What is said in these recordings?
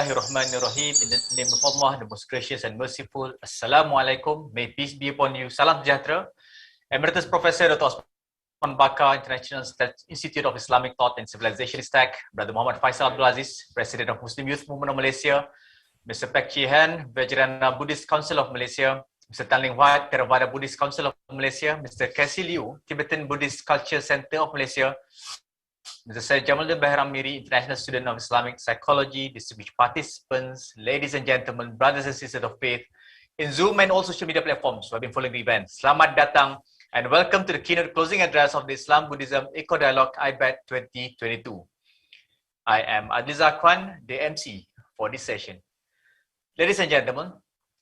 Bismillahirrahmanirrahim. In the name of Allah, the most gracious and merciful. Assalamualaikum. May peace be upon you. Salam sejahtera. Emeritus Professor Dr. Osman Bakar, International Institute of Islamic Thought and Civilization Stack, Brother Muhammad Faisal Abdul Aziz, President of Muslim Youth Movement of Malaysia, Mr. Pek Chi Han, Veteran Buddhist Council of Malaysia, Mr. Tan Ling Huat, Theravada Buddhist Council of Malaysia, Mr. Cassie Liow, Tibetan Buddhist Culture Center of Malaysia, Mr. Syed Jamaluddin Behram Miri, International Student of Islamic Psychology, distinguished participants, ladies and gentlemen, brothers and sisters of faith, in Zoom and all social media platforms who have been following the event. Selamat datang and welcome to the keynote closing address of the Islam Buddhism Eco Dialogue āyāt 2022. I am Adliza Kwan, the MC for this session. Ladies and gentlemen,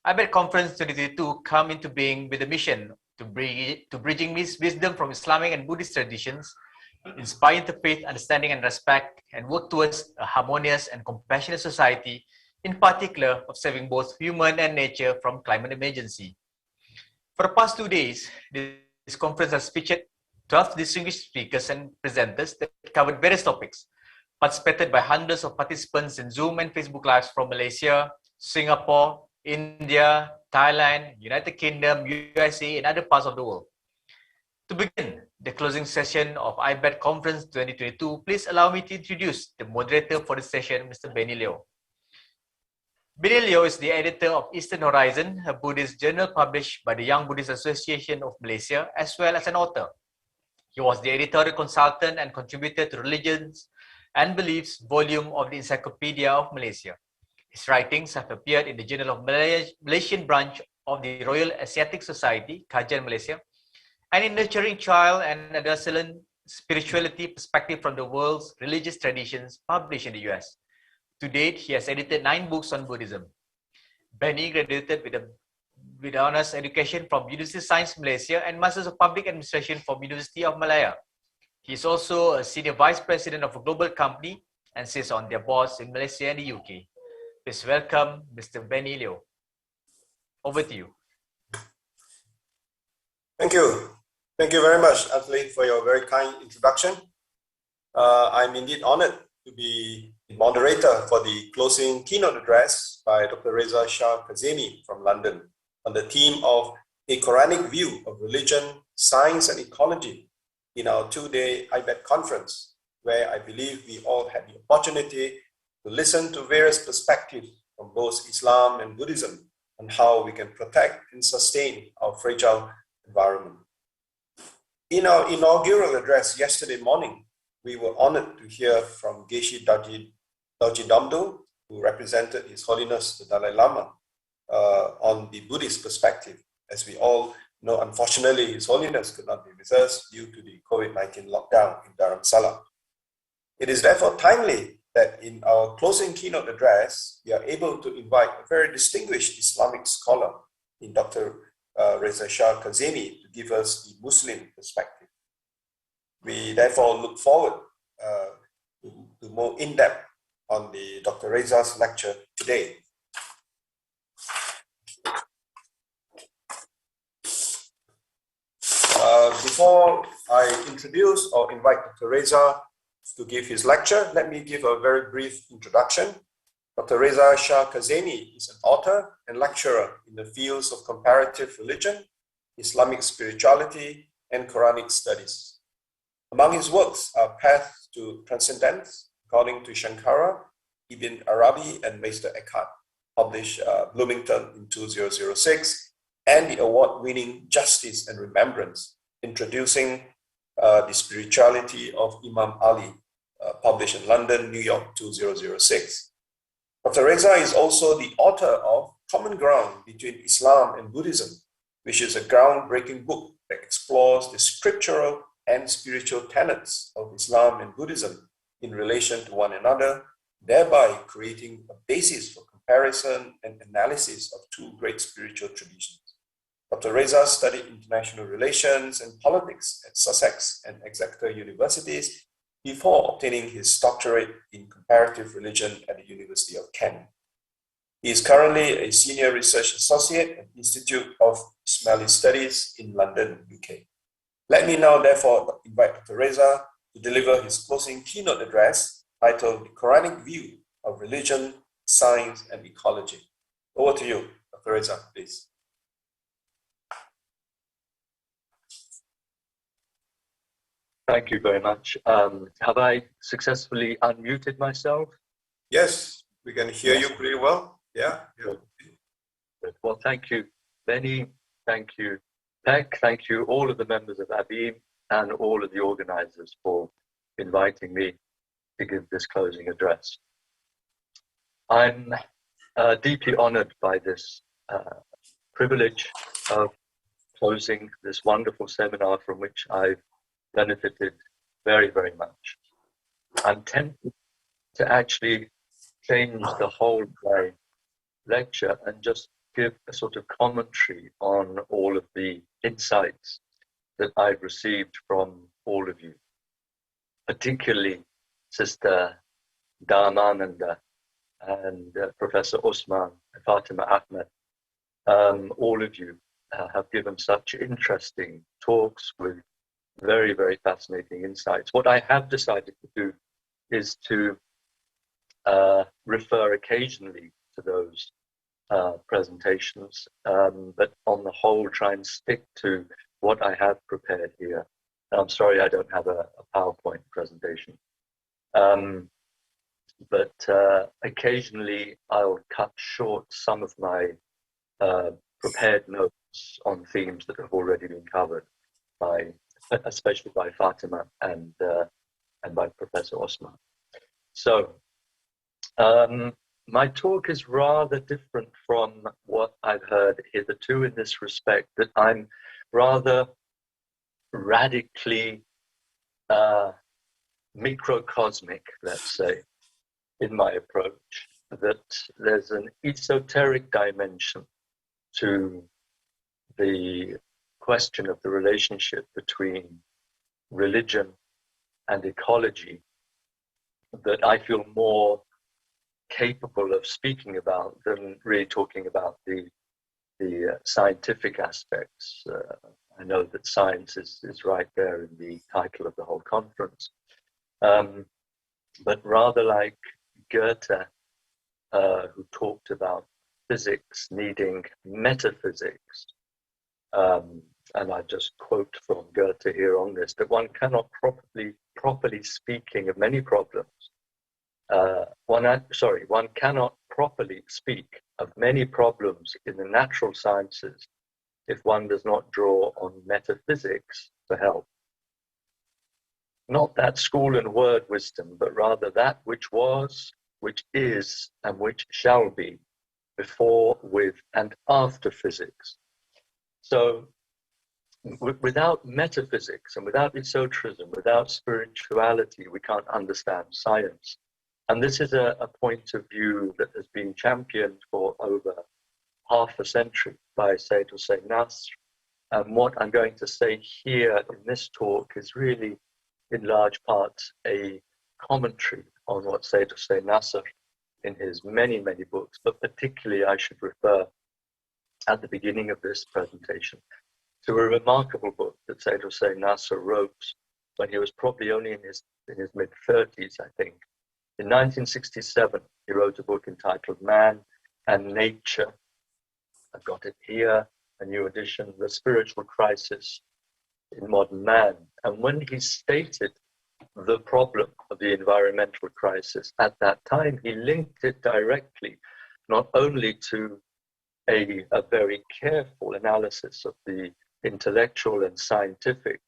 āyāt Conference 2022 come into being with a mission to bridging wisdom from Islamic and Buddhist traditions, inspire interfaith understanding and respect, and work towards a harmonious and compassionate society, in particular of saving both human and nature from climate emergency. For the past 2 days, this conference has featured 12 distinguished speakers and presenters that covered various topics, participated by hundreds of participants in Zoom and Facebook Lives from Malaysia, Singapore, India, Thailand, United Kingdom, USA, and other parts of the world. To begin the closing session of āyāt Conference 2022, please allow me to introduce the moderator for the session, Mr. Benny Liow. Benny Liow is the editor of Eastern Horizon, a Buddhist journal published by the Young Buddhist Association of Malaysia, as well as an author. He was the editorial consultant and contributor to Religions and Beliefs volume of the Encyclopedia of Malaysia. His writings have appeared in the Journal of Malaysian branch of the Royal Asiatic Society, Kajian Malaysia, and in Nurturing Child and Adolescent Spirituality Perspective from the World's Religious Traditions, published in the US. To date, he has edited 9 books on Buddhism. Benny graduated with honors education from University of Science Malaysia and Masters of Public Administration from University of Malaya. He is also a Senior Vice President of a global company and sits on their boards in Malaysia and the UK. Please welcome Mr. Benny Liow. Over to you. Thank you. Thank you very much, Adli, for your very kind introduction. I'm indeed honored to be the moderator for the closing keynote address by Dr. Reza Shah Kazemi from London on the theme of a Koranic view of religion, science, and ecology in our 2-day āyāt conference, where I believe we all had the opportunity to listen to various perspectives from both Islam and Buddhism on how we can protect and sustain our fragile environment. In our inaugural address yesterday morning, we were honored to hear from Geshe Dorji Damdul, who represented His Holiness the Dalai Lama on the Buddhist perspective. As we all know, unfortunately, His Holiness could not be with us due to the COVID-19 lockdown in Dharamsala. It is therefore timely that in our closing keynote address, we are able to invite a very distinguished Islamic scholar in Dr. Reza Shah Kazemi to give us the Muslim perspective. We therefore look forward to more in-depth on the Dr. Reza's lecture today. Before I introduce or invite Dr. Reza to give his lecture, let me give a very brief introduction. Dr. Reza Shah Kazemi is an author and lecturer in the fields of comparative religion, Islamic spirituality, and Koranic studies. Among his works are Path to Transcendence, according to Shankara, Ibn Arabi, and Meister Eckhart, published Bloomington in 2006, and the award-winning Justice and Remembrance, introducing the spirituality of Imam Ali, published in London, New York, 2006. Dr. Reza is also the author of Common Ground Between Islam and Buddhism, which is a groundbreaking book that explores the scriptural and spiritual tenets of Islam and Buddhism in relation to one another, thereby creating a basis for comparison and analysis of 2 great spiritual traditions. Dr. Reza studied international relations and politics at Sussex and Exeter Universities before obtaining his doctorate in comparative religion at the University of Kent. He is currently a senior research associate at the Institute of Ismaili Studies in London, UK. Let me now therefore invite Dr. Reza to deliver his closing keynote address titled The Koranic View of Religion, science, and ecology. Over to you, Dr. Reza, please. Thank you very much. Have I successfully unmuted myself? Yes, we can hear you pretty well. Yeah. Good. Well, thank you, Benny. Thank you, Peck. Thank you, all of the members of ABIM and all of the organizers for inviting me to give this closing address. I'm deeply honored by this privilege of closing this wonderful seminar from which I've benefited very, very much. I'm tempted to actually change the whole of my lecture and just give a sort of commentary on all of the insights that I've received from all of you, particularly Sister Dharmananda and Professor Osman and Fatima Ahmed. All of you have given such interesting talks with very, very fascinating insights. What I have decided to do is to refer occasionally to those presentations, but on the whole try and stick to what I have prepared here. I'm sorry I don't have a PowerPoint presentation. But occasionally I'll cut short some of my prepared notes on themes that have already been covered especially by Fatima and by Professor Osman. So my talk is rather different from what I've heard hitherto in this respect, that I'm rather radically microcosmic, let's say, in my approach, that there's an esoteric dimension to the question of the relationship between religion and ecology that I feel more capable of speaking about than really talking about the scientific aspects. I know that science is right there in the title of the whole conference, but rather like Goethe, who talked about physics needing metaphysics. And I just quote from Goethe here on this, that one cannot properly speaking of many problems. One cannot properly speak of many problems in the natural sciences if one does not draw on metaphysics for help. Not that school and word wisdom, but rather that which was, which is, and which shall be, before, with, and after physics. So without metaphysics and without esotericism, without spirituality, we can't understand science. And this is a point of view that has been championed for over half a century by Sayyid Hussein Nasr. And what I'm going to say here in this talk is really, in large part, a commentary on what Sayyid Hussein Nasr in his many, many books, but particularly I should refer at the beginning of this presentation to a remarkable book that Sayyid Hussein Nasr wrote when he was probably only in his mid-30s, I think. In 1967, he wrote a book entitled Man and Nature. I've got it here, a new edition, The Spiritual Crisis in Modern Man. And when he stated the problem of the environmental crisis at that time, he linked it directly, not only to a very careful analysis of the intellectual and scientific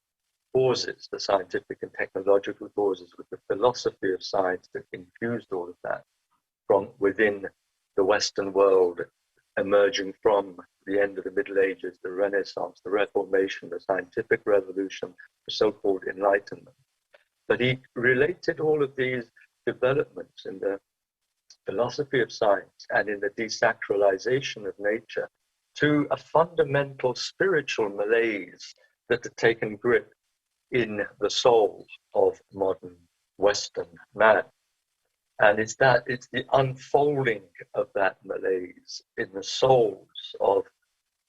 causes, the scientific and technological causes, with the philosophy of science that infused all of that from within the Western world, emerging from the end of the Middle Ages, the Renaissance, the Reformation, the scientific revolution, the so-called Enlightenment. But he related all of these developments in the philosophy of science and in the desacralization of nature to a fundamental spiritual malaise that had taken grip in the soul of modern Western man. And it's the unfolding of that malaise in the souls of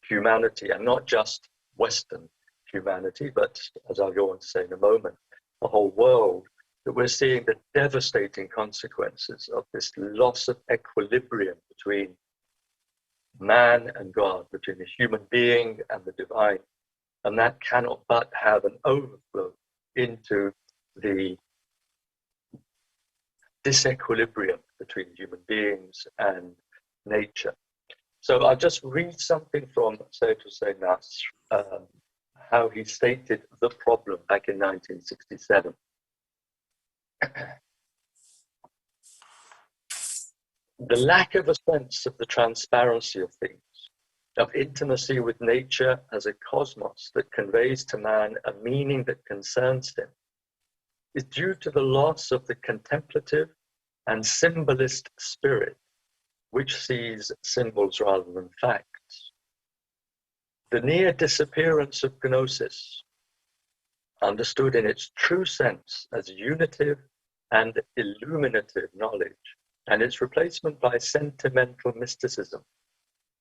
humanity, and not just Western humanity, but as I'll go on to say in a moment, the whole world, that we're seeing the devastating consequences of this loss of equilibrium between man and God, between the human being and the divine. And that cannot but have an overflow into the disequilibrium between human beings and nature. So I'll just read something from Sayyid Hussein Nasr, how he stated the problem back in 1967. The lack of a sense of the transparency of things, of intimacy with nature as a cosmos that conveys to man a meaning that concerns him, is due to the loss of the contemplative and symbolist spirit, which sees symbols rather than facts. The near disappearance of gnosis, understood in its true sense as unitive and illuminative knowledge, and its replacement by sentimental mysticism,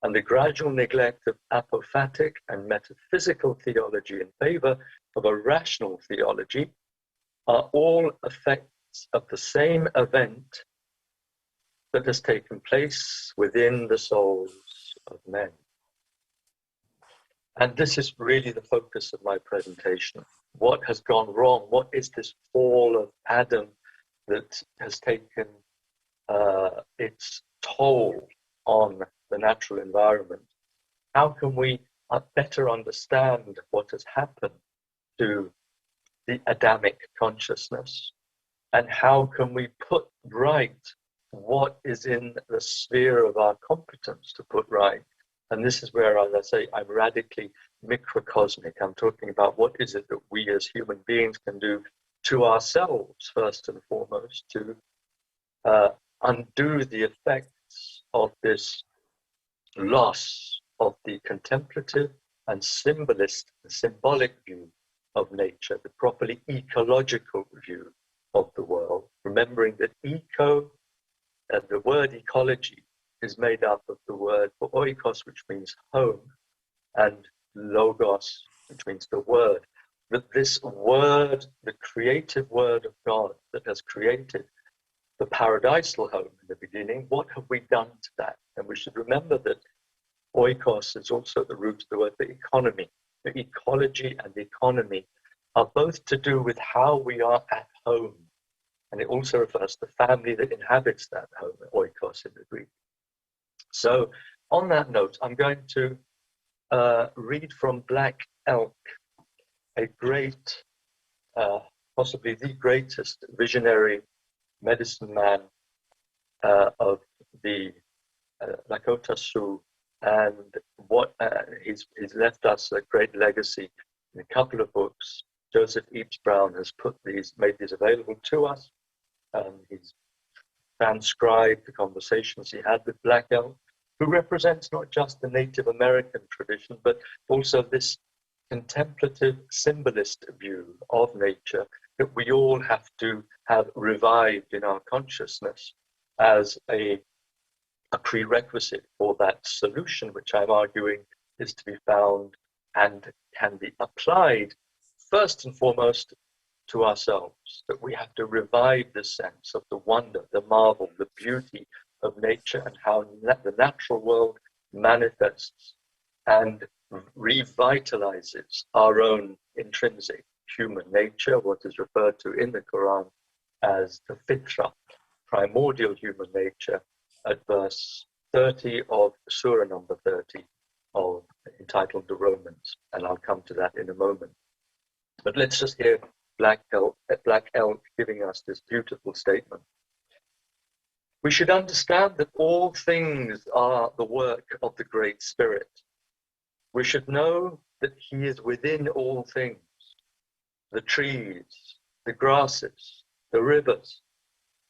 and the gradual neglect of apophatic and metaphysical theology in favor of a rational theology, are all effects of the same event that has taken place within the souls of men. And this is really the focus of my presentation. What has gone wrong? What is this fall of Adam that has taken its toll on the natural environment? How can we better understand what has happened to the Adamic consciousness? And how can we put right what is in the sphere of our competence to put right? And this is where, as I say, I'm radically microcosmic. I'm talking about what is it that we as human beings can do to ourselves, first and foremost, to undo the effects of this loss of the contemplative and symbolic view of nature, the properly ecological view of the world, remembering that the word ecology is made up of the word for oikos, which means home, and logos, which means the word. That this word, the creative word of God that has created the paradisal home in the beginning, what have we done to that? And we should remember that oikos is also the root of the word for economy. The ecology and the economy are both to do with how we are at home. And it also refers to the family that inhabits that home, oikos in the Greek. So on that note, I'm going to read from Black Elk, a great, possibly the greatest visionary medicine man of the Lakota Sioux, and what he's left us a great legacy in a couple of books. Joseph Eaps Brown has made these available to us. He's transcribed the conversations he had with Black Elk, who represents not just the Native American tradition, but also this contemplative symbolist view of nature that we all have to have revived in our consciousness as a prerequisite for that solution, which I'm arguing is to be found and can be applied first and foremost to ourselves, that we have to revive the sense of the wonder, the marvel, the beauty of nature and how the natural world manifests and revitalizes our own intrinsic human nature, what is referred to in the Quran as the fitra, primordial human nature, at verse 30 of Surah number 30 of entitled The Romans, and I'll come to that in a moment. But let's just hear Black Elk giving us this beautiful statement. We should understand that all things are the work of the Great Spirit. We should know that He is within all things, the trees, the grasses, the rivers,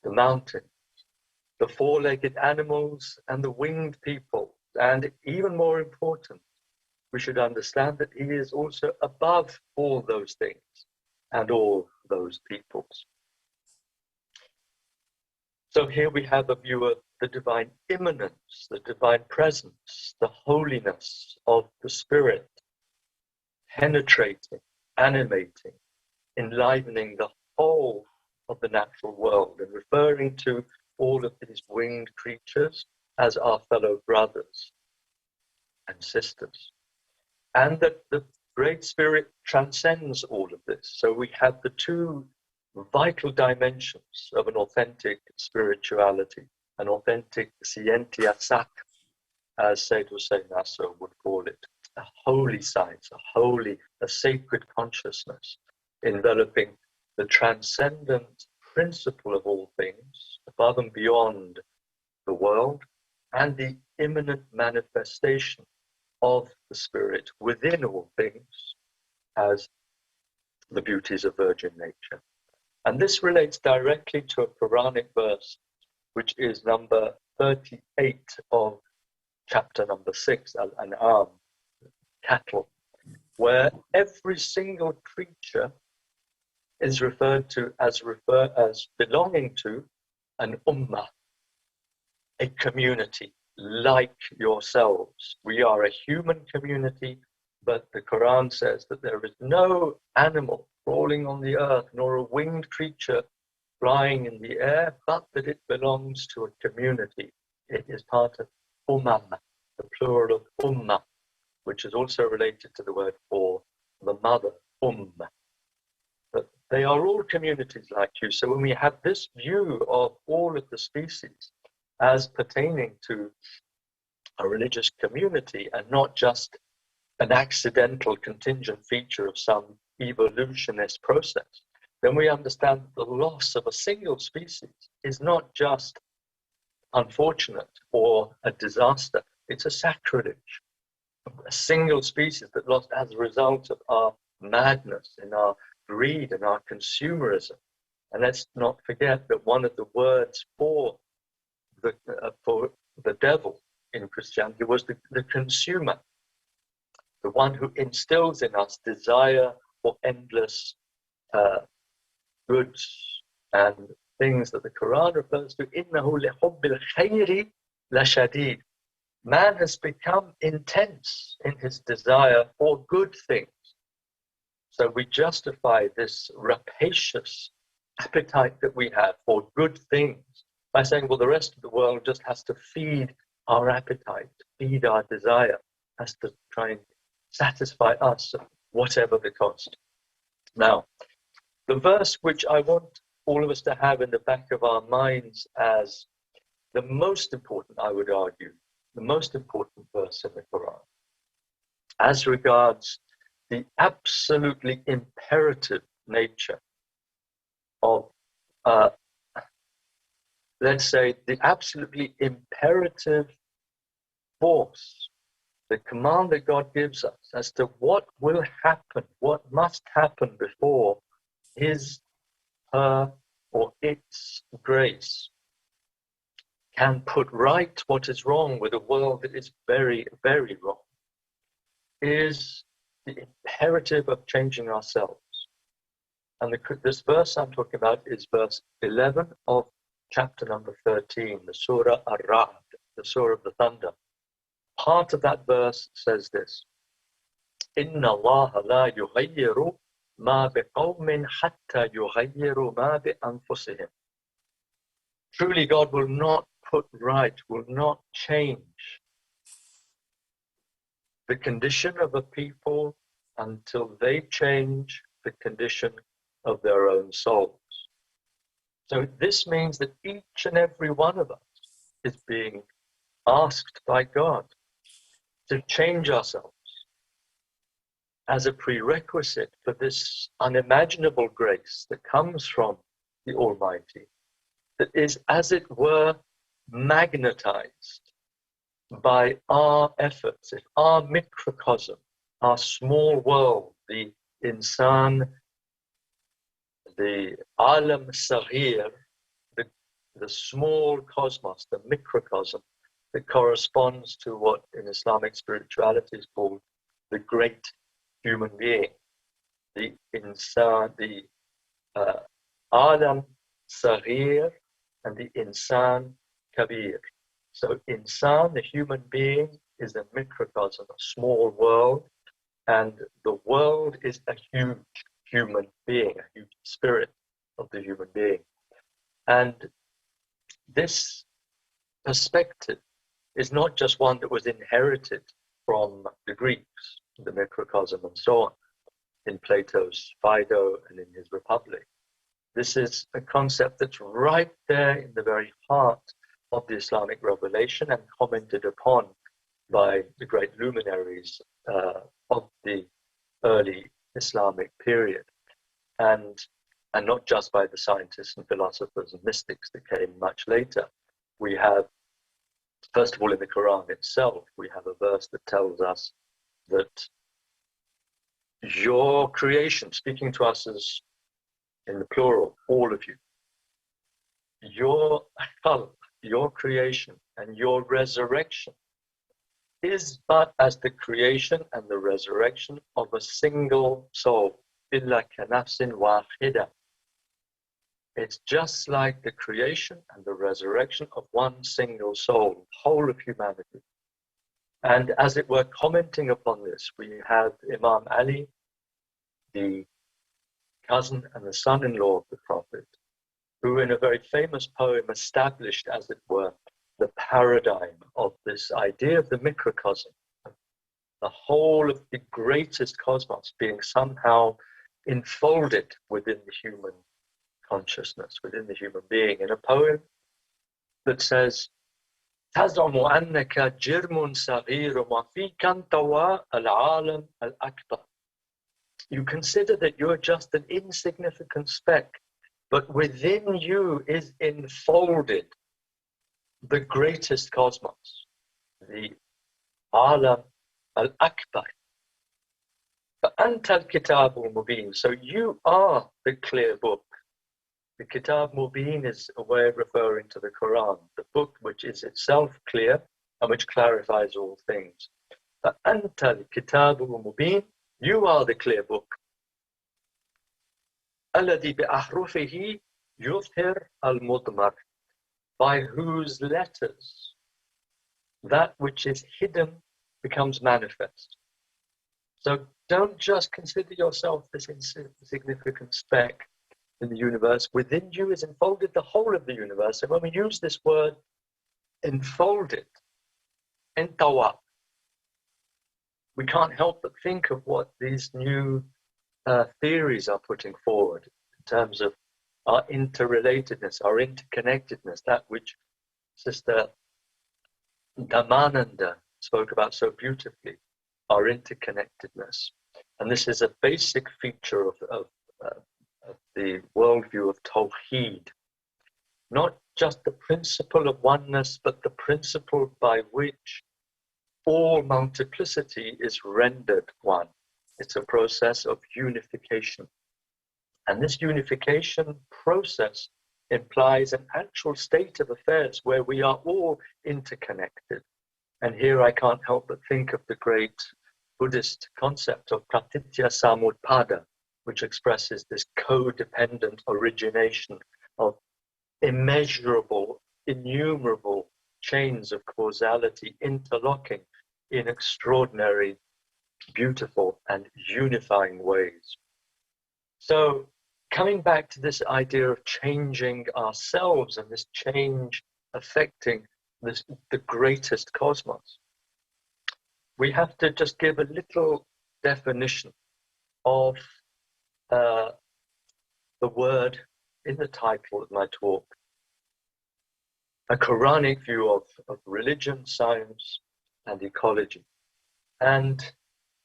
the mountains, the four-legged animals and the winged people, and even more important, we should understand that He is also above all those things and all those peoples. So here we have a view of the divine immanence, the divine presence, the holiness of the Spirit, penetrating, animating, enlivening the whole of the natural world, and referring to all of these winged creatures as our fellow brothers and sisters. And that the Great Spirit transcends all of this. So we have the two vital dimensions of an authentic spirituality, an authentic scientia sacra, as Sayyid Hussein Nasr would call it, a holy science, a sacred consciousness, enveloping the transcendent principle of all things, above and beyond the world, and the immanent manifestation of the Spirit within all things as the beauties of virgin nature. And this relates directly to a Quranic verse, which is number 38 of chapter number 6, al-An'am, cattle, where every single creature is referred to as belonging to an ummah, a community like yourselves. We are a human community, but the Quran says that there is no animal crawling on the earth, nor a winged creature flying in the air, but that it belongs to a community. It is part of ummah, the plural of ummah, which is also related to the word for the mother, But they are all communities like you. So when we have this view of all of the species as pertaining to a religious community and not just an accidental contingent feature of some evolutionist process, then we understand that the loss of a single species is not just unfortunate or a disaster, it's a sacrilege. A single species that lost as a result of our madness and our greed and our consumerism. And let's not forget that one of the words for the devil in Christianity was the consumer, the one who instills in us desire for endless goods and things that the Quran refers to. إِنَّهُ لِحُبِّ الْخَيْرِ لَشَدِيدٌ. Man has become intense in his desire for good things. So we justify this rapacious appetite that we have for good things by saying, well, the rest of the world just has to feed our appetite, feed our desire, has to try and satisfy us at whatever the cost. Now, the verse which I want all of us to have in the back of our minds as the most important, I would argue, the most important verse in the Quran, as regards the absolutely imperative nature of, let's say, the absolutely imperative force, the command that God gives us as to what will happen, what must happen before His, her, or its grace can put right what is wrong with a world that is very, very wrong, is the imperative of changing ourselves. And this verse I'm talking about is verse 11 of chapter number 13, the Surah Ar-Ra'd, the Surah of the Thunder. Part of that verse says this: إِنَّ اللَّهَ لَا يُغَيِّرُ مَا بِقَوْمٍ حَتَّى يُغَيِّرُ مَا بِأَنفُسِهِمْ. Truly God will not put right, will not change the condition of a people until they change the condition of their own souls. So this means that each and every one of us is being asked by God to change ourselves as a prerequisite for this unimaginable grace that comes from the Almighty, that is, as it were, magnetized by our efforts, if our microcosm, our small world, the insan, the alam saghir, the small cosmos, the microcosm that corresponds to what in Islamic spirituality is called the great human being, the insan, the alam saghir, and the insan kabir. So insan, the human being, is a microcosm, a small world, and the world is a huge human being, a huge spirit. of the human being. And this perspective is not just one that was inherited from the Greeks, the microcosm and so on, in Plato's Phaedo and in his Republic. This is a concept that's right there in the very heart of the Islamic revelation and commented upon by the great luminaries of the early Islamic period, and not just by the scientists and philosophers and mystics that came much later. We have, first of all, in the Quran itself, we have a verse that tells us that your creation, speaking to us as in the plural, all of you, your creation and your resurrection is but as the creation and the resurrection of a single soul. إِلَّا كَنَفْسٍ وَاحِدَةٍ. It's just like the creation and the resurrection of one single soul, whole of humanity. And as it were, commenting upon this, we have Imam Ali, the cousin and the son-in-law of the Prophet, who in a very famous poem established, as it were, the paradigm of this idea of the microcosm, the whole of the greatest cosmos being somehow enfolded within the human consciousness, within the human being, in a poem that says, تَزْعُمُ أَنَّكَ جِرْمٌ صَغِيرٌ وَفِيكَ انْطَوَىٰ الْعَالَمَ الْأَكْبَرُ. You consider that you're just an insignificant speck, but within you is enfolded the greatest cosmos, the Alam al-Akbar. فَأَنْتَ الْكِتَابُ الْمُبِينُ. So you are the clear book. The Kitab Mubin is a way of referring to the Quran, the book which is itself clear and which clarifies all things. فَأَنْتَ الْكِتَابُ الْمُبِينُ. You are the clear book. الَّذِي بِأَحْرُفِهِ يُظْهِرُ الْمُضْمَرُ. By whose letters that which is hidden becomes manifest. So don't just consider yourself this insignificant speck in the universe. Within you is enfolded the whole of the universe. And when we use this word enfolded, entawa, we can't help but think of what these new theories are putting forward in terms of our interrelatedness, our interconnectedness, that which Sister Dhammananda spoke about so beautifully, our interconnectedness. And this is a basic feature of the worldview of tawḥīd. Not just the principle of oneness, but the principle by which all multiplicity is rendered one. It's a process of unification. And this unification process implies an actual state of affairs where we are all interconnected. And here I can't help but think of the great Buddhist concept of pratitya samutpada, which expresses this codependent origination of immeasurable, innumerable chains of causality interlocking in extraordinary, beautiful, and unifying ways. So, coming back to this idea of changing ourselves and this change affecting the greatest cosmos, we have to just give a little definition of the word in the title of my talk. A Koranic view of religion, science, and ecology. And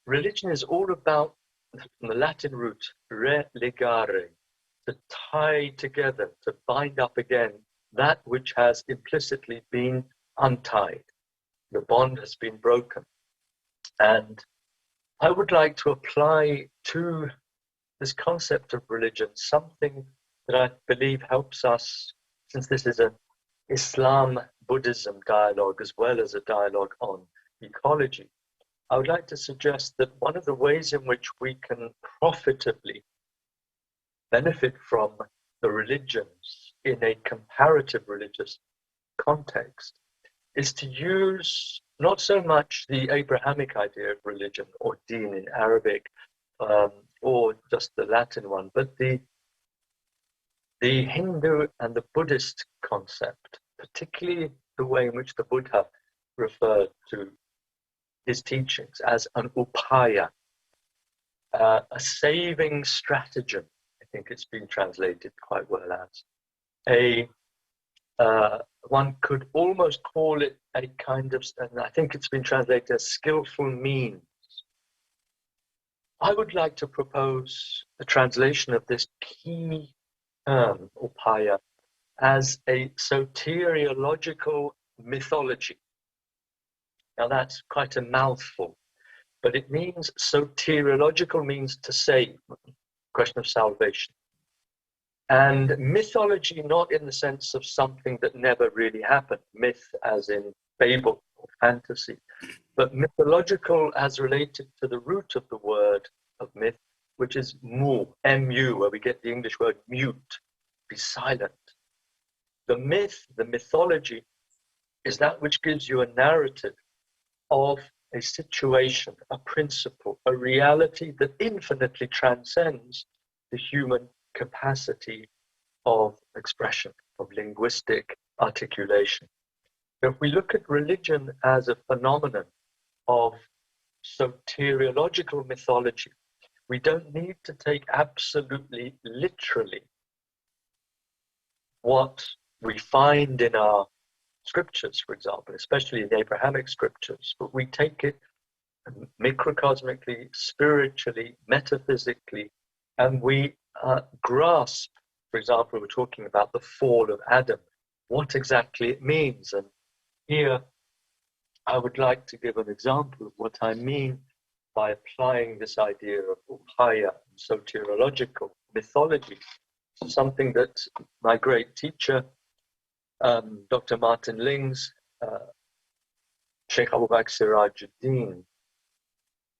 religion is all about, from the Latin root, relegare, to tie together, to bind up again that which has implicitly been untied. The bond has been broken. And I would like to apply to this concept of religion something that I believe helps us, since this is an Islam-Buddhism dialogue as well as a dialogue on ecology. I would like to suggest that one of the ways in which we can profitably benefit from the religions in a comparative religious context is to use not so much the Abrahamic idea of religion or deen in Arabic or just the Latin one, but the the Hindu and the Buddhist concept, particularly the way in which the Buddha referred to his teachings as an upaya, a saving stratagem. I think it's been translated quite well as one could almost call it a kind of, and I think it's been translated as skillful means. I would like to propose a translation of this key term, upaya, as a soteriological mythology. Now that's quite a mouthful, but it means soteriological means to save, question of salvation. And mythology, not in the sense of something that never really happened, myth as in fable or fantasy, but mythological as related to the root of the word of myth, which is mu, M-U, where we get the English word mute, be silent. The myth, the mythology, is that which gives you a narrative of a situation, a principle, a reality that infinitely transcends the human capacity of expression, of linguistic articulation. If we look at religion as a phenomenon of soteriological mythology, we don't need to take absolutely literally what we find in our scriptures, for example, especially in the Abrahamic scriptures, but we take it microcosmically, spiritually, metaphysically, and we grasp, for example, we're talking about the fall of Adam, what exactly it means. And here I would like to give an example of what I mean by applying this idea of upaya and soteriological mythology to something that my great teacher, Dr. Martin Lings, Sheikh Abu Bakr Sirajuddin,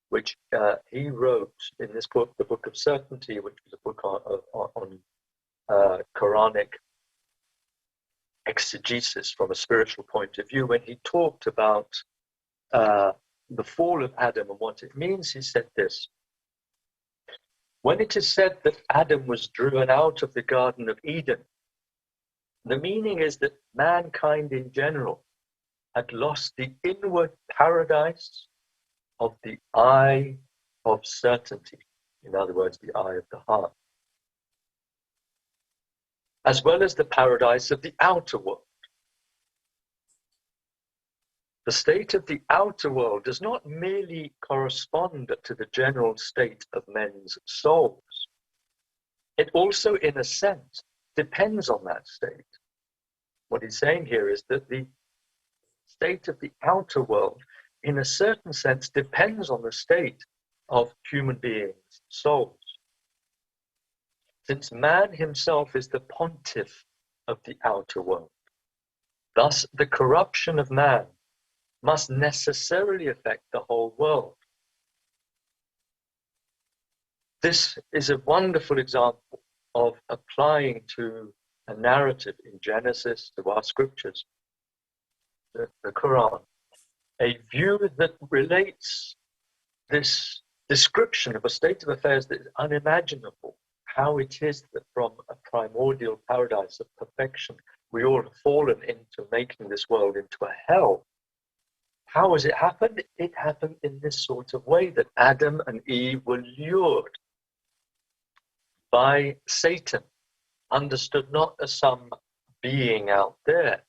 which he wrote in this book, the Book of Certainty, which was a book on Koranic exegesis from a spiritual point of view. When he talked about the fall of Adam and what it means, he said this: when it is said that Adam was driven out of the Garden of Eden, the meaning is that mankind in general had lost the inward paradise of the eye of certainty, in other words, the eye of the heart, as well as the paradise of the outer world. The state of the outer world does not merely correspond to the general state of men's souls. It also, in a sense, depends on that state. What he's saying here is that the state of the outer world, in a certain sense, depends on the state of human beings' souls. Since man himself is the pontiff of the outer world, thus the corruption of man must necessarily affect the whole world. This is a wonderful example of applying to a narrative in Genesis, to our scriptures, the Quran, a view that relates this description of a state of affairs that is unimaginable, how it is that from a primordial paradise of perfection, we all have fallen into making this world into a hell. How has it happened? It happened in this sort of way, that Adam and Eve were lured by Satan, understood not as some being out there,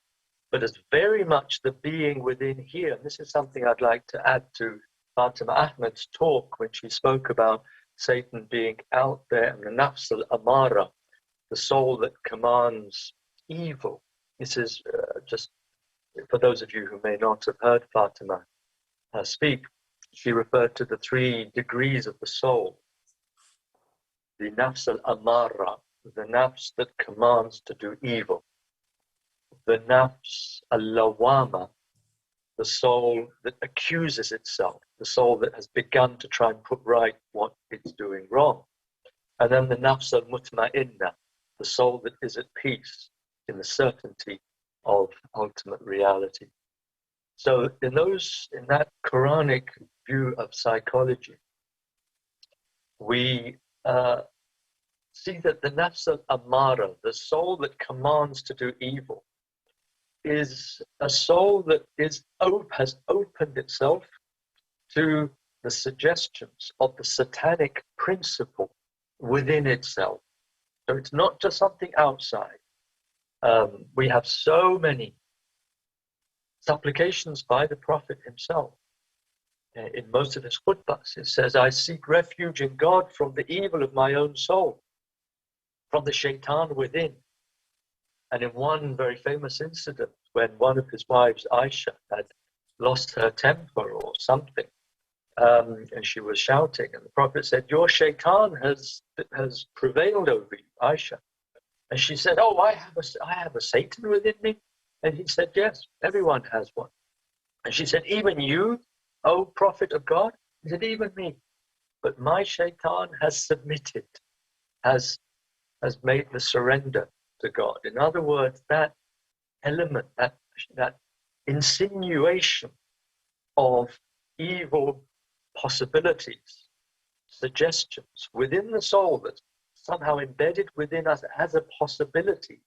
but as very much the being within here. And this is something I'd like to add to Fatima Ahmed's talk when she spoke about Satan being out there and the nafs al-amara, the soul that commands evil. This is just for those of you who may not have heard Fatima speak. She referred to the 3 degrees of the soul. The nafs al-amara, the nafs that commands to do evil. The nafs al-lawama, the soul that accuses itself, the soul that has begun to try and put right what it's doing wrong. And then the nafs al-mutma'inna, the soul that is at peace in the certainty of ultimate reality. So in that Quranic view of psychology, we see that the nafs al-amara, the soul that commands to do evil, is a soul that has opened itself to the suggestions of the satanic principle within itself. So it's not just something outside. We have so many supplications by the Prophet himself. In most of his khutbahs, it says, I seek refuge in God from the evil of my own soul, from the shaitan within. And in one very famous incident, when one of his wives, Aisha, had lost her temper or something, and she was shouting, and the Prophet said, your shaitan has prevailed over you, Aisha. And she said, oh, I have a Satan within me. And he said, yes, everyone has one. And she said, even you, O Prophet of God? He said, even me. But my shaitan has submitted, has made the surrender to God. In other words, that element, that insinuation of evil possibilities, suggestions within the soul that's somehow embedded within us as a possibility,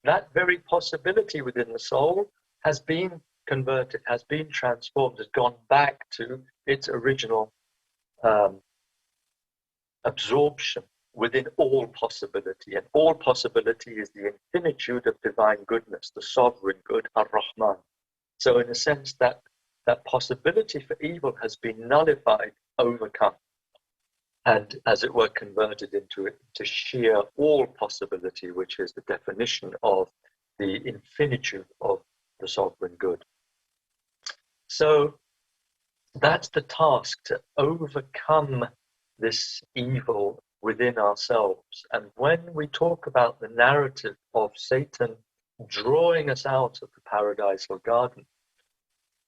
that very possibility within the soul has been converted, has been transformed, has gone back to its original absorption within all possibility. And all possibility is the infinitude of divine goodness, the sovereign good, ar-Rahman. So in a sense, that possibility for evil has been nullified, overcome, and as it were converted into sheer all possibility, which is the definition of the infinitude of the sovereign good. So that's the task, to overcome this evil within ourselves. And when we talk about the narrative of Satan drawing us out of the paradisal garden,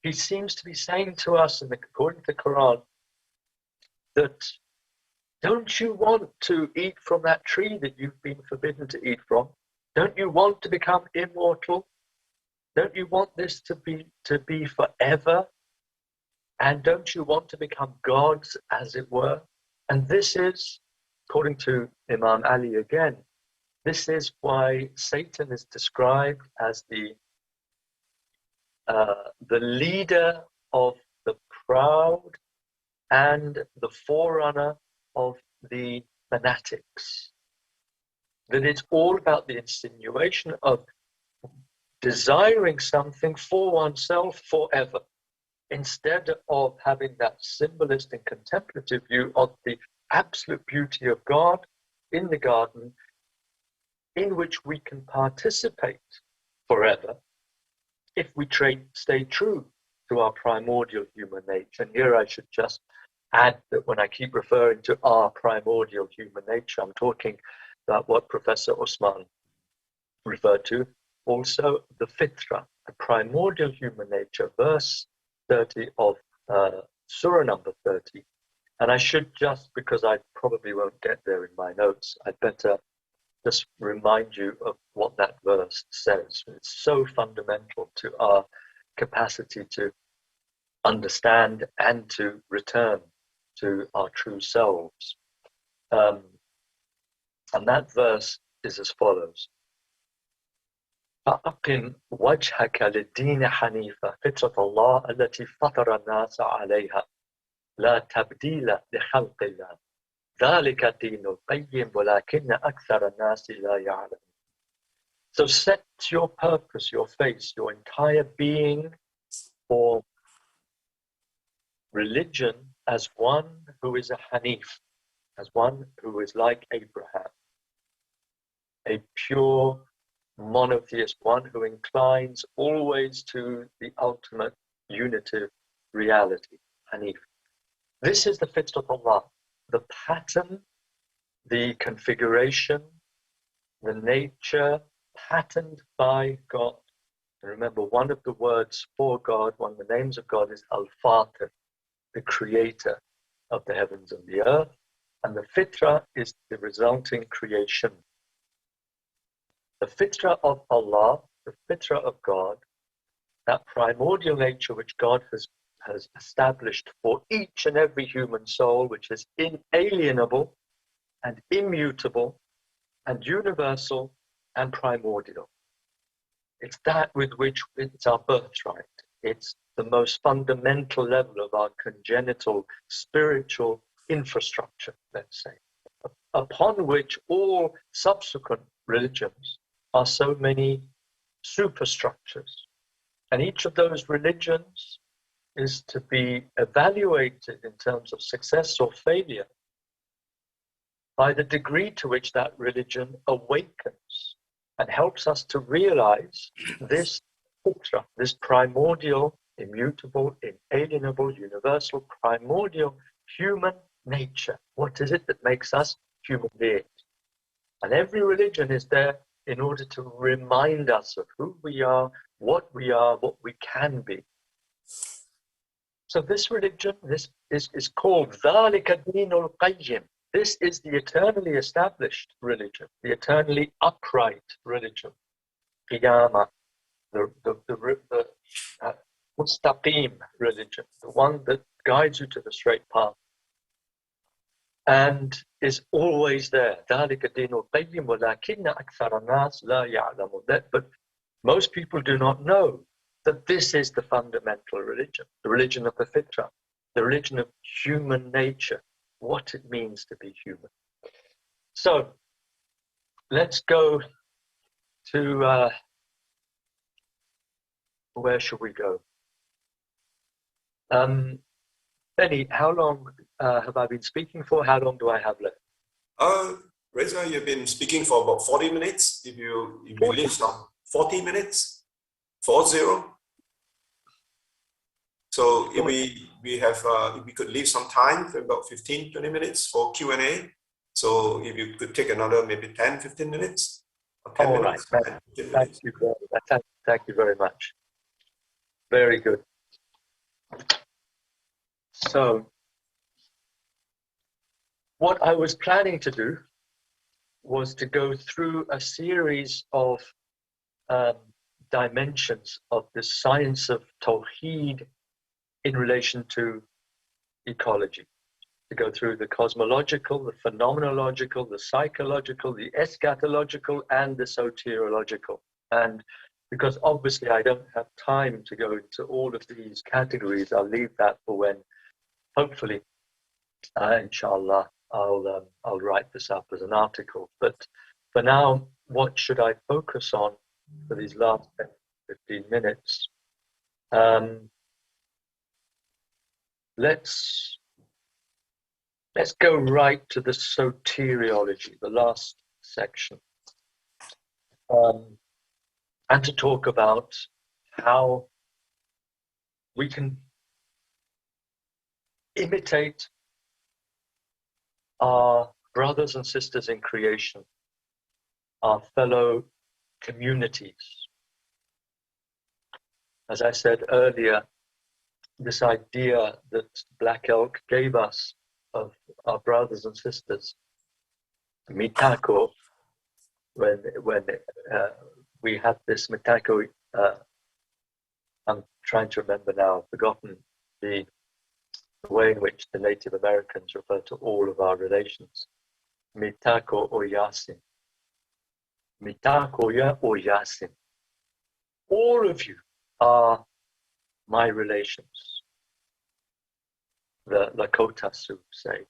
he seems to be saying to us, according to the Quran, that don't you want to eat from that tree that you've been forbidden to eat from? Don't you want to become immortal? Don't you want this to be forever? And don't you want to become gods, as it were? And this is, according to Imam Ali again, this is why Satan is described as the leader of the proud and the forerunner of the fanatics. That it's all about the insinuation of desiring something for oneself forever, instead of having that symbolist and contemplative view of the absolute beauty of God in the garden, in which we can participate forever if we stay true to our primordial human nature. And here I should just add that when I keep referring to our primordial human nature, I'm talking about what Professor Osman referred to, also the fitra, the primordial human nature, verse 30 of Surah number 30. And I should just, because I probably won't get there in my notes, I'd better just remind you of what that verse says. It's so fundamental to our capacity to understand and to return to our true selves. And that verse is as follows. فَأَقِمْ وَجْهَكَ لِلدِّينِ حَنِيفًا فِطْرَةَ اللَّهِ الَّتِي فَطَرَ النَّاسَ عَلَيْهَا لَا تَبْدِيلَ لِخَلْقِ اللَّهِ ذَلِكَ الدِّينُ الْقَيِّمُ وَلَكِنَّ أَكْثَرَ النَّاسِ لَا يَعْلَمُونَ. So set your purpose, your face, your entire being for religion as one who is a Hanif, as one who is like Abraham, a pure monotheist, one who inclines always to the ultimate unitive reality, Hanif. This is the fitr of Allah, the pattern, the configuration, the nature patterned by God. And remember, one of the words for God, one of the names of God is al-Fatir, the creator of the heavens and the earth, and the fitra is the resulting creation. The fitra of Allah, the fitra of God, that primordial nature which God has established for each and every human soul, which is inalienable and immutable and universal and primordial. It's that with which it's our birthright. It's the most fundamental level of our congenital spiritual infrastructure, let's say, upon which all subsequent religions are so many superstructures. And each of those religions is to be evaluated in terms of success or failure by the degree to which that religion awakens and helps us to realize this fitra, this primordial, immutable, inalienable, universal, primordial human nature. What is it that makes us human beings? And every religion is there in order to remind us of who we are, what we can be. So this religion, this is called ذَلِكَ الدِّينُ الْقَيِّمُ. This is the eternally established religion, the eternally upright religion. Qiyamah, the mustaqim religion, the one that guides you to the straight path and is always there. ذَلِكَ الدِّينُ الْقَيِّمُ وَلَكِنَّ أَكْثَرَ النَّاسِ لَا يَعْلَمُونَ. But most people do not know that this is the fundamental religion, the religion of the fitra, the religion of human nature, what it means to be human. So let's go to, where should we go? Benny, how long have I been speaking for? How long do I have left? Reza, you've been speaking for about 40 minutes. If you leave some 40 minutes, 40. So if we could leave some time for about 15, 20 minutes for Q&A. So if you could take another maybe 10, 15 minutes. Or 10 minutes. Right. Thank you very much. Very good. So what I was planning to do was to go through a series of dimensions of the science of tawḥīd in relation to ecology, to go through the cosmological, the phenomenological, the psychological, the eschatological, and the soteriological. And because obviously I don't have time to go into all of these categories, I'll leave that for when, hopefully, inshallah, I'll write this up as an article. But for now, what should I focus on for these last 10, 15 minutes? Let's go right to the soteriology, the last section, and to talk about how we can imitate our brothers and sisters in creation, our fellow communities. As I said earlier, this idea that Black Elk gave us of our brothers and sisters, mitako, when we had this mitako, I'm trying to remember now, I've forgotten the way in which the Native Americans refer to all of our relations. Mitako o yasin. Mitako ya o yasin. All of you are my relations. The Lakota Sioux say,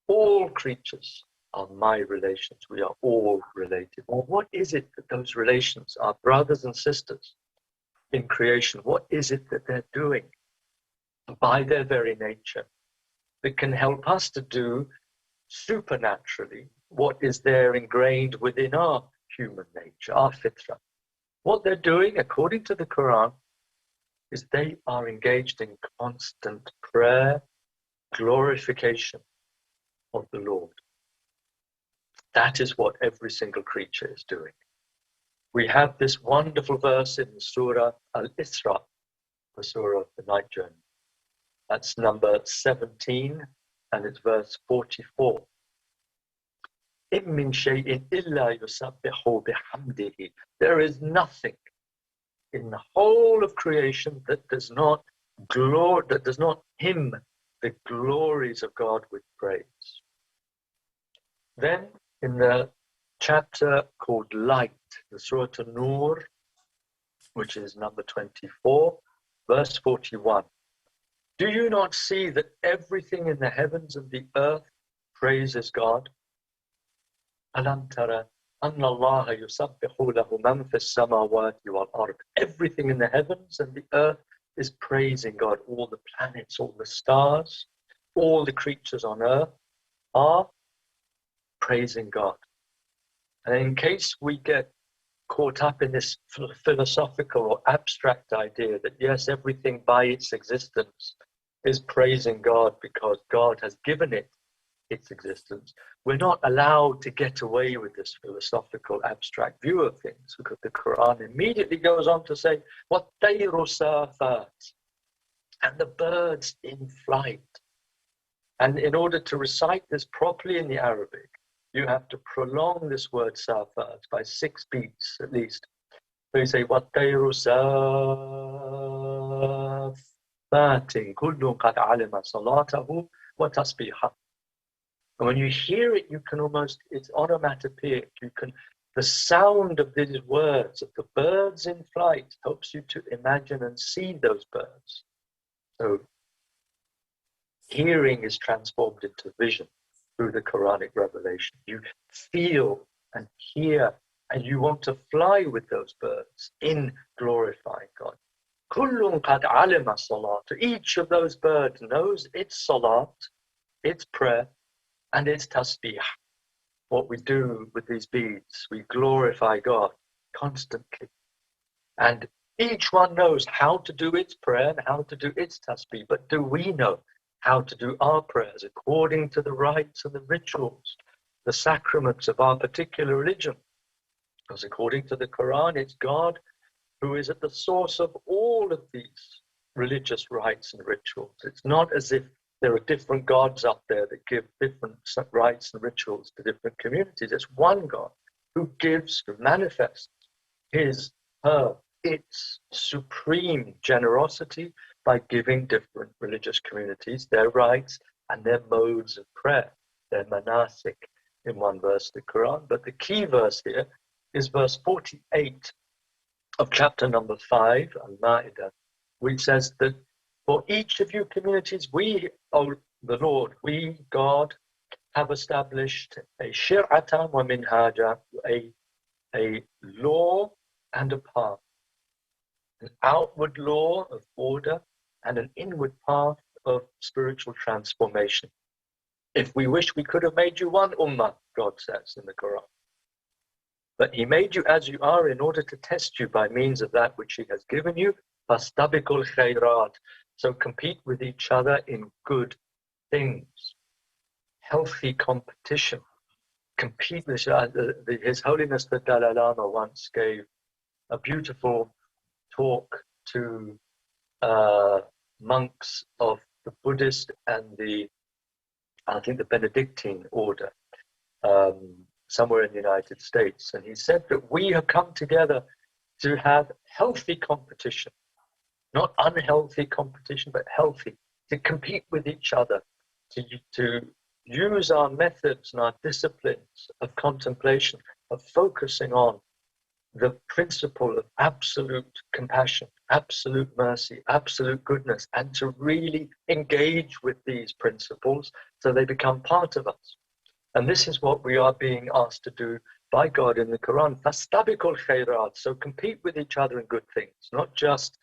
all creatures are my relations. We are all related. Well, what is it that those relations are brothers and sisters in creation? What is it that they're doing by their very nature that can help us to do supernaturally what is there ingrained within our human nature, our fitra? What they're doing, according to the Quran, is they are engaged in constant prayer, glorification of the Lord. That is what every single creature is doing. We have this wonderful verse in Surah Al-Isra, the Surah of the Night Journey. That's number 17, and it's verse 44. There is nothing in the whole of creation that does not hymn the glories of God with praise. Then in the chapter called Light, the Surah An-Nur, which is number 24, verse 41. Do you not see that everything in the heavens and the earth praises God? Alam tara anna Allah yusabbihu lahu man fis samawati wal ard. Everything in the heavens and the earth is praising God. All the planets, all the stars, all the creatures on earth are praising God. And in case we get caught up in this philosophical or abstract idea that yes, everything by its existence is praising God because God has given it its existence, we're not allowed to get away with this philosophical abstract view of things, because the Quran immediately goes on to say, وَالطَّيْرُ صَافَاتٍ, and the birds in flight. And in order to recite this properly in the Arabic, you have to prolong this word safat by 6 beats at least. So you say, وَالطَّيْرُ صَافَاتٍ كُلٌّ قَدْ عَلِمَ صَلَاتَهُ وَتَسْبِيحَهُ. And when you hear it, you can almost, it's onomatopoeic. The sound of these words, of the birds in flight, helps you to imagine and see those birds. So hearing is transformed into vision through the Quranic revelation. You feel and hear, and you want to fly with those birds in glorifying God. Kullun qad alima salat. Each of those birds knows its salat, its prayer, and its tasbih. What we do with these beads, we glorify God constantly. And each one knows how to do its prayer and how to do its tasbih. But do we know how to do our prayers according to the rites and the rituals, the sacraments of our particular religion? Because according to the Quran, it's God who is at the source of all of these religious rites and rituals. It's not as if there are different gods up there that give different rites and rituals to different communities. It's one God who gives, who manifests its supreme generosity by giving different religious communities their rites and their modes of prayer, their manasik, in one verse of the Quran. But the key verse here is verse 48 of chapter number 5, al-Ma'idah, which says that for each of you communities, we, O the Lord, we, God, have established a shir'atan wa minhaja, a law and a path, an outward law of order and an inward path of spiritual transformation. If we wish, we could have made you one ummah, God says in the Quran. But He made you as you are in order to test you by means of that which He has given you. Fastabiqul khairat. So compete with each other in good things. Healthy competition. Compete with His Holiness the Dalai Lama once gave a beautiful talk to monks of the Buddhist and the Benedictine order, somewhere in the United States. And he said that we have come together to have healthy competition. Not unhealthy competition, but healthy, to compete with each other, to use our methods and our disciplines of contemplation, of focusing on the principle of absolute compassion, absolute mercy, absolute goodness, and to really engage with these principles so they become part of us. And this is what we are being asked to do by God in the Quran. Fastabiqul khairat. So compete with each other in good things, not just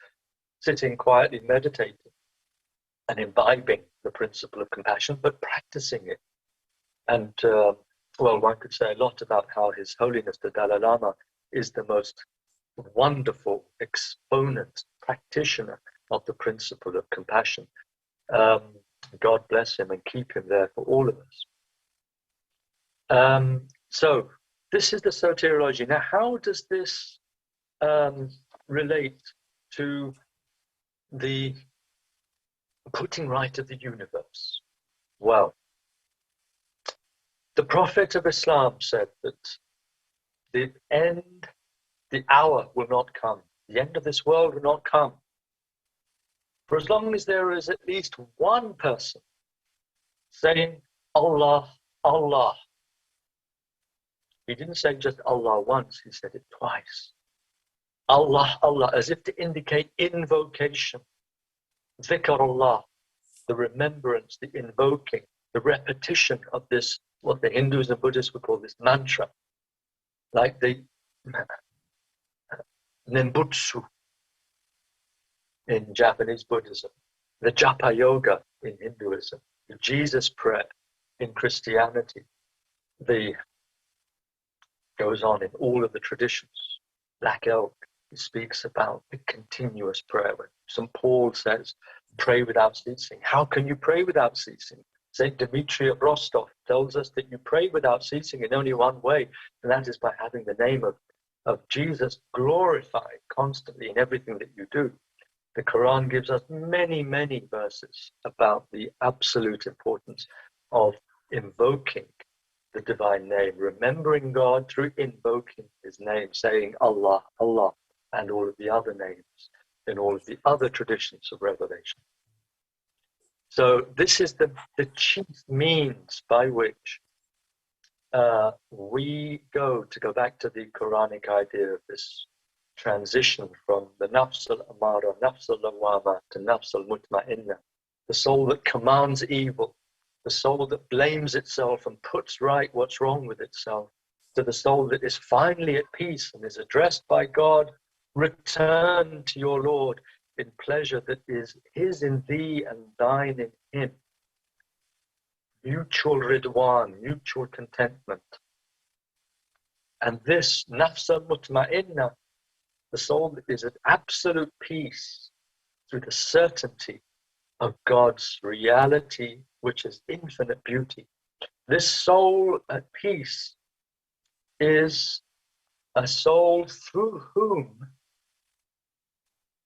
sitting quietly meditating and imbibing the principle of compassion, but practicing it. And one could say a lot about how His Holiness the Dalai Lama is the most wonderful exponent, practitioner of the principle of compassion. God bless him and keep him there for all of us. So this is the soteriology. Now, how does this relate to the putting right of the universe? Well, the Prophet of Islam said that the hour will not come. The end of this world will not come. For as long as there is at least one person saying, Allah, Allah, He didn't say just Allah once, he said it twice. Allah, Allah, as if to indicate invocation. Dhikr Allah, the remembrance, the invoking, the repetition of this, what the Hindus and Buddhists would call this mantra, like the Nembutsu in Japanese Buddhism, the Japa Yoga in Hinduism, the Jesus prayer in Christianity, the goes on in all of the traditions. Black Elk speaks about the continuous prayer. When St. Paul says, pray without ceasing. How can you pray without ceasing? St. Dmitri of Rostov tells us that you pray without ceasing in only one way, and that is by having the name of Jesus glorified constantly in everything that you do. The Quran gives us many, many verses about the absolute importance of invoking the divine name, remembering God through invoking his name, saying Allah, Allah, and all of the other names in all of the other traditions of revelation. So this is the chief means by which we go back to the Quranic idea of this transition from the nafs al-amara, nafs al-lawama to nafs al-mutma'inna, the soul that commands evil, the soul that blames itself and puts right what's wrong with itself, to the soul that is finally at peace and is addressed by God, return to your Lord in pleasure that is his in thee and thine in him. Mutual ridwan, mutual contentment. And this nafs al-mutma'inna, the soul that is at absolute peace through the certainty of God's reality, which is infinite beauty. This soul at peace is a soul through whom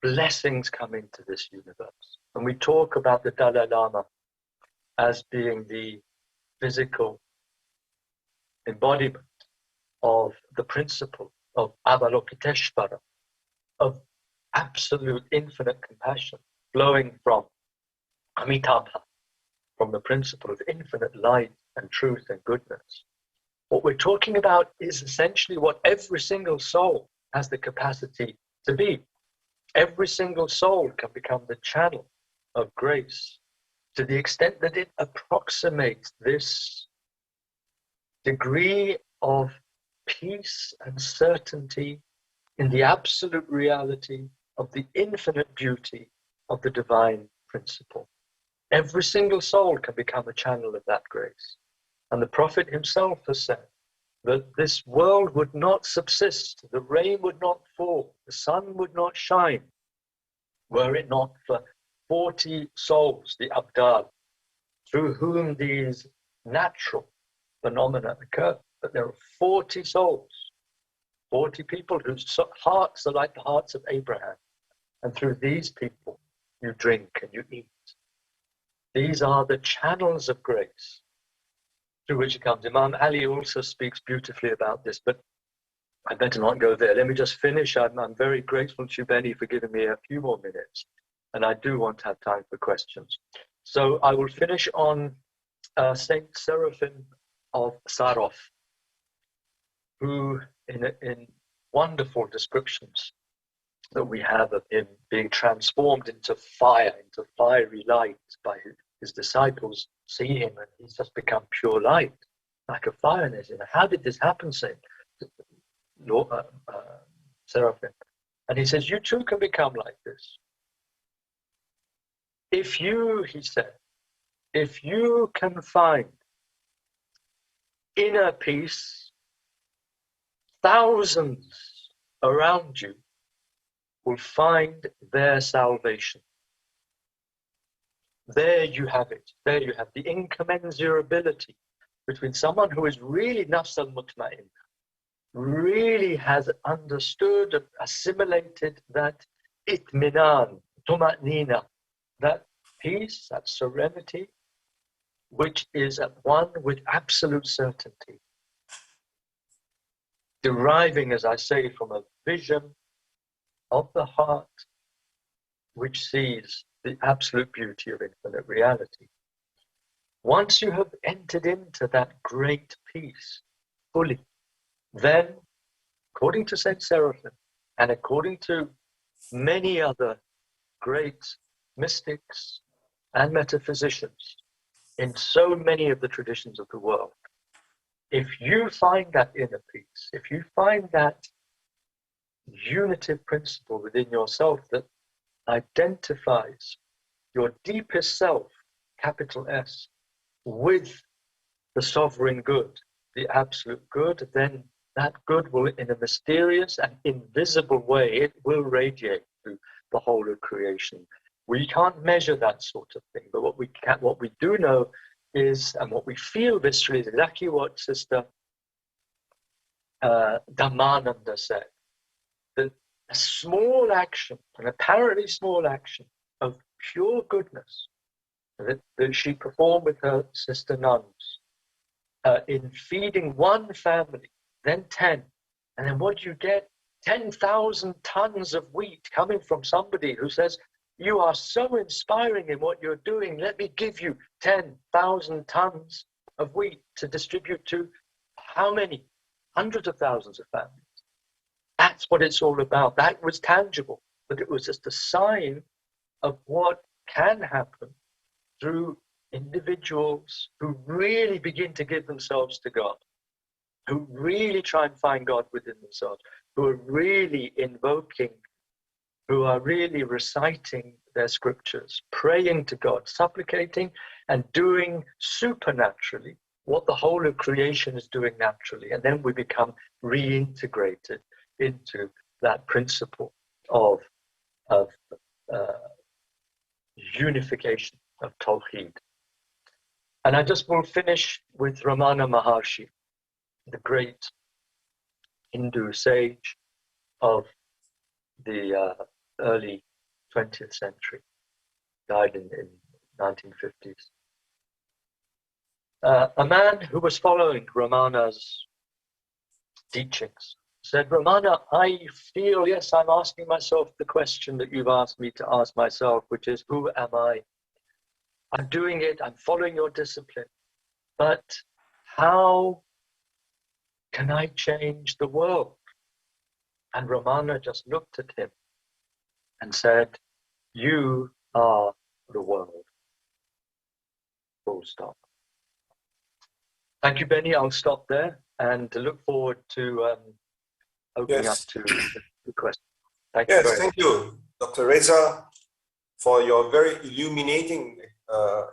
blessings come into this universe. And we talk about the Dalai Lama as being the physical embodiment of the principle of Avalokiteshvara, of absolute infinite compassion flowing from Amitabha, from the principle of infinite light and truth and goodness. What we're talking about is essentially what every single soul has the capacity to be. Every single soul can become the channel of grace to the extent that it approximates this degree of peace and certainty in the absolute reality of the infinite beauty of the divine principle. Every single soul can become a channel of that grace. And the Prophet himself has said that this world would not subsist, the rain would not fall, the sun would not shine, were it not for 40 souls, the Abdal, through whom these natural phenomena occur. But there are 40 souls, 40 people whose hearts are like the hearts of Abraham. And through these people, you drink and you eat. These are the channels of grace through which it comes. Imam Ali also speaks beautifully about this, but I better not go there. Let me just finish. I'm very grateful to you, Benny, for giving me a few more minutes. And I do want to have time for questions. So I will finish on Saint Seraphim of Sarov, who in wonderful descriptions that we have of him being transformed into fire, into fiery light by his disciples see him and he's just become pure light, like a fire. And they say, how did this happen, Saint Seraphim? And he says, you too can become like this. If you, he said, if you can find inner peace, thousands around you will find their salvation. There you have it. There you have the incommensurability between someone who is really nafs al-mutma'in, really has understood and assimilated that itminan, tuma'nina, that peace, that serenity, which is at one with absolute certainty, deriving, as I say, from a vision of the heart which sees the absolute beauty of infinite reality. Once you have entered into that great peace fully, then, according to Saint Seraphim, and according to many other great mystics and metaphysicians in so many of the traditions of the world, if you find that inner peace, if you find that unitive principle within yourself that identifies your deepest self, capital S, with the sovereign good, the absolute good, then that good will, in a mysterious and invisible way, it will radiate through the whole of creation. We can't measure that sort of thing, but what we do know is, and what we feel viscerally, is exactly what Sister Dhammananda said, that a small action, an apparently small action of pure goodness that she performed with her sister nuns in feeding one family, then 10, and then what do you get? 10,000 tons of wheat coming from somebody who says, you are so inspiring in what you're doing, let me give you 10,000 tons of wheat to distribute to how many? Hundreds of thousands of families. That's what it's all about. That was tangible, but it was just a sign of what can happen through individuals who really begin to give themselves to God, who really try and find God within themselves, who are really invoking, who are really reciting their scriptures, praying to God, supplicating, and doing supernaturally what the whole of creation is doing naturally. And then we become reintegrated into that principle of unification, of tawḥīd. And I just will finish with Ramana Maharshi, the great Hindu sage of the early 20th century, died in 1950s. A man who was following Ramana's teachings said, Ramana, I feel, yes, I'm asking myself the question that you've asked me to ask myself, which is, who am I? I'm doing it, I'm following your discipline, but how can I change the world? And Ramana just looked at him and said, you are the world. Full stop. Thank you, Benny. I'll stop there and look forward to opening up to the question. Thank you very much. Thank you, Dr. Reza, for your very illuminating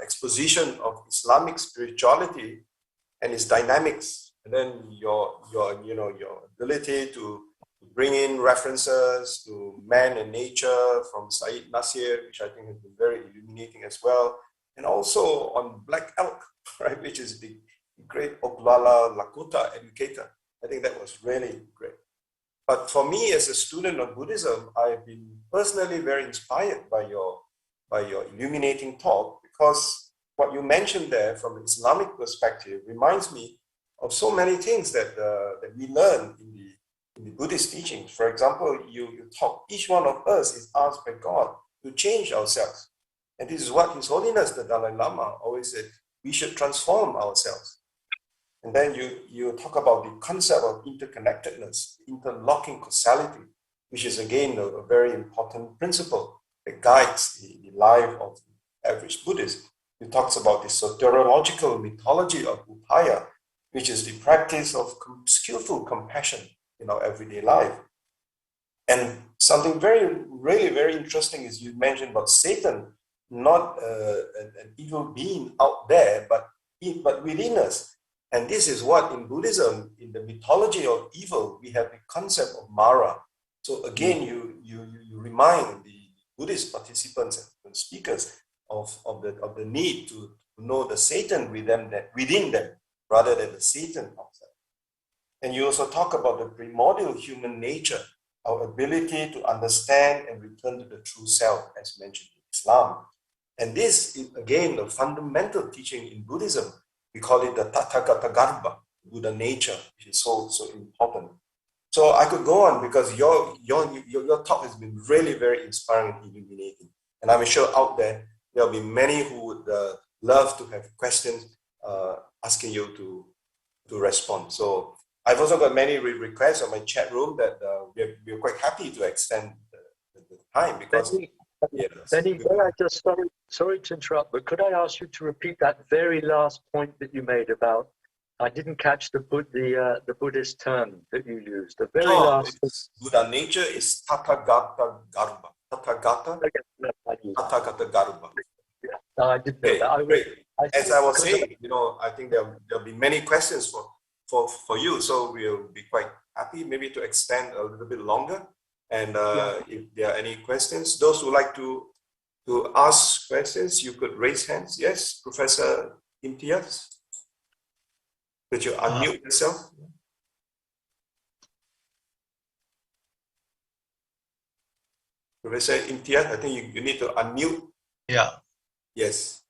exposition of Islamic spirituality and its dynamics, and then your ability to bring in references to man and nature from Said Nasir, which I think has been very illuminating as well, and also on Black Elk, right, which is the great Oglala Lakota educator. I think that was really great. But for me, as a student of Buddhism, I've been personally very inspired by your illuminating talk, because what you mentioned there from an Islamic perspective reminds me of so many things that we learn in the Buddhist teachings. For example, you talk, each one of us is asked by God to change ourselves. And this is what His Holiness, the Dalai Lama, always said, we should transform ourselves. And then you talk about the concept of interconnectedness, interlocking causality, which is again a very important principle that guides the life of the average Buddhist. He talks about the soteriological mythology of upaya, which is the practice of skillful compassion in our everyday life. And something really very interesting is you mentioned about Satan, not an evil being out there, but within us. And this is what in Buddhism, in the mythology of evil, we have the concept of Mara. So again, you remind the Buddhist participants and speakers of the need to know the Satan within them, rather than the Satan outside. And you also talk about the primordial human nature, our ability to understand and return to the true self, as mentioned in Islam. And this is again the fundamental teaching in Buddhism. We call it the Tathagata Garbha, Buddha nature, which is so important. So I could go on, because your talk has been really very inspiring and illuminating. And I'm sure out there, there'll be many who would love to have questions asking you to respond. So I've also got many requests on my chat room that we're quite happy to extend the time because. Benny, sorry to interrupt, but could I ask you to repeat that very last point that you made about? I didn't catch the Buddhist term that you used. The very last. Buddha nature is Tathagata Garba. Tathagata Garba. Yeah, no, I didn't know that. Great. As I was saying, I think there'll be many questions for you, so we'll be quite happy maybe to extend a little bit longer. And if there are any questions, those who like to ask questions, you could raise hands. Yes, Professor Imtiaz, could you unmute yourself? Professor Imtiaz, I think you need to unmute. Yeah. Yes.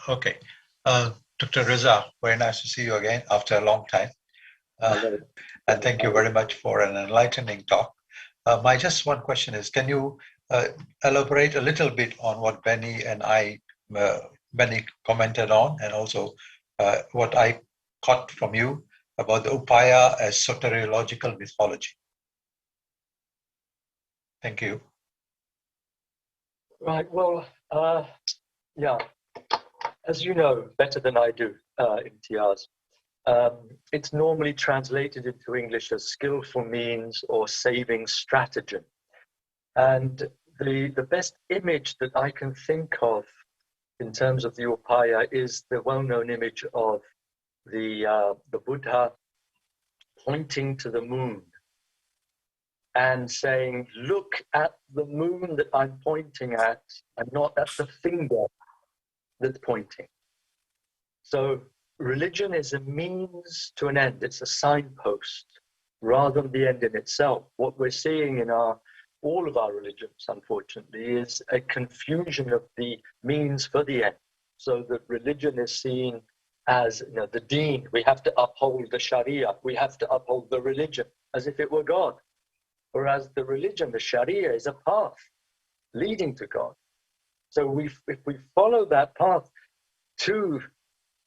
Okay. Dr. Reza, very nice to see you again after a long time. And thank you very much for an enlightening talk. My just one question is, can you elaborate a little bit on what Benny commented on, and also what I caught from you about the upaya as soteriological mythology? Thank you. Right, well, yeah, as you know better than I do, Imtiaz, it's normally translated into English as skillful means or saving stratagem. And the best image that I can think of in terms of the upaya is the well-known image of the Buddha pointing to the moon and saying, look at the moon that I'm pointing at and not at the finger that's pointing. So religion is a means to an end. It's a signpost rather than the end in itself. What we're seeing in all of our religions, unfortunately, is a confusion of the means for the end. So that religion is seen as the deen. We have to uphold the Sharia. We have to uphold the religion as if it were God. Whereas the religion, the Sharia, is a path leading to God. So if we follow that path to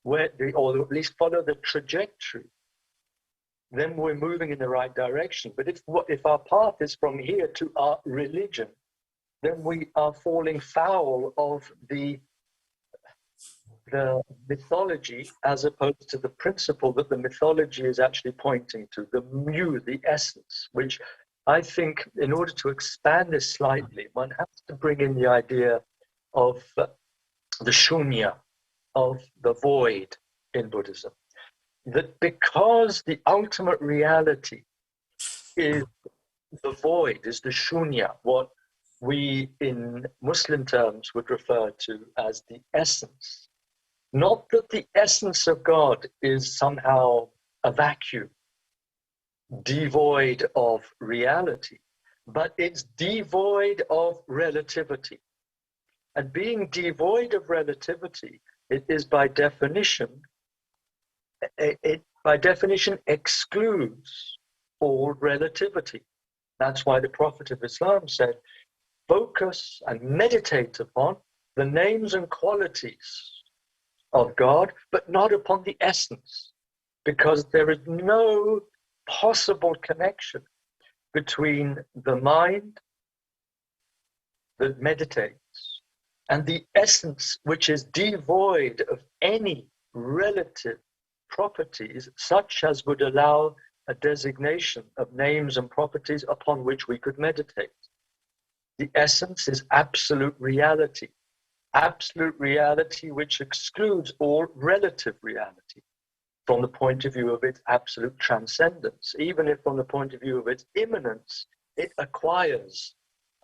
or at least follow the trajectory, then we're moving in the right direction. But if our path is from here to our religion, then we are falling foul of the mythology as opposed to the principle that the mythology is actually pointing to, the mu, the essence, which I think in order to expand this slightly, one has to bring in the idea of the shunya, of the void in Buddhism. That because the ultimate reality is the void, is the shunya, what we in Muslim terms would refer to as the essence. Not that the essence of God is somehow a vacuum, devoid of reality, but it's devoid of relativity. And being devoid of relativity, it is by definition, excludes all relativity. That's why the Prophet of Islam said, focus and meditate upon the names and qualities of God, but not upon the essence, because there is no possible connection between the mind that meditates and the essence, which is devoid of any relative properties such as would allow a designation of names and properties upon which we could meditate. The essence is absolute reality which excludes all relative reality from the point of view of its absolute transcendence. Even if from the point of view of its immanence, it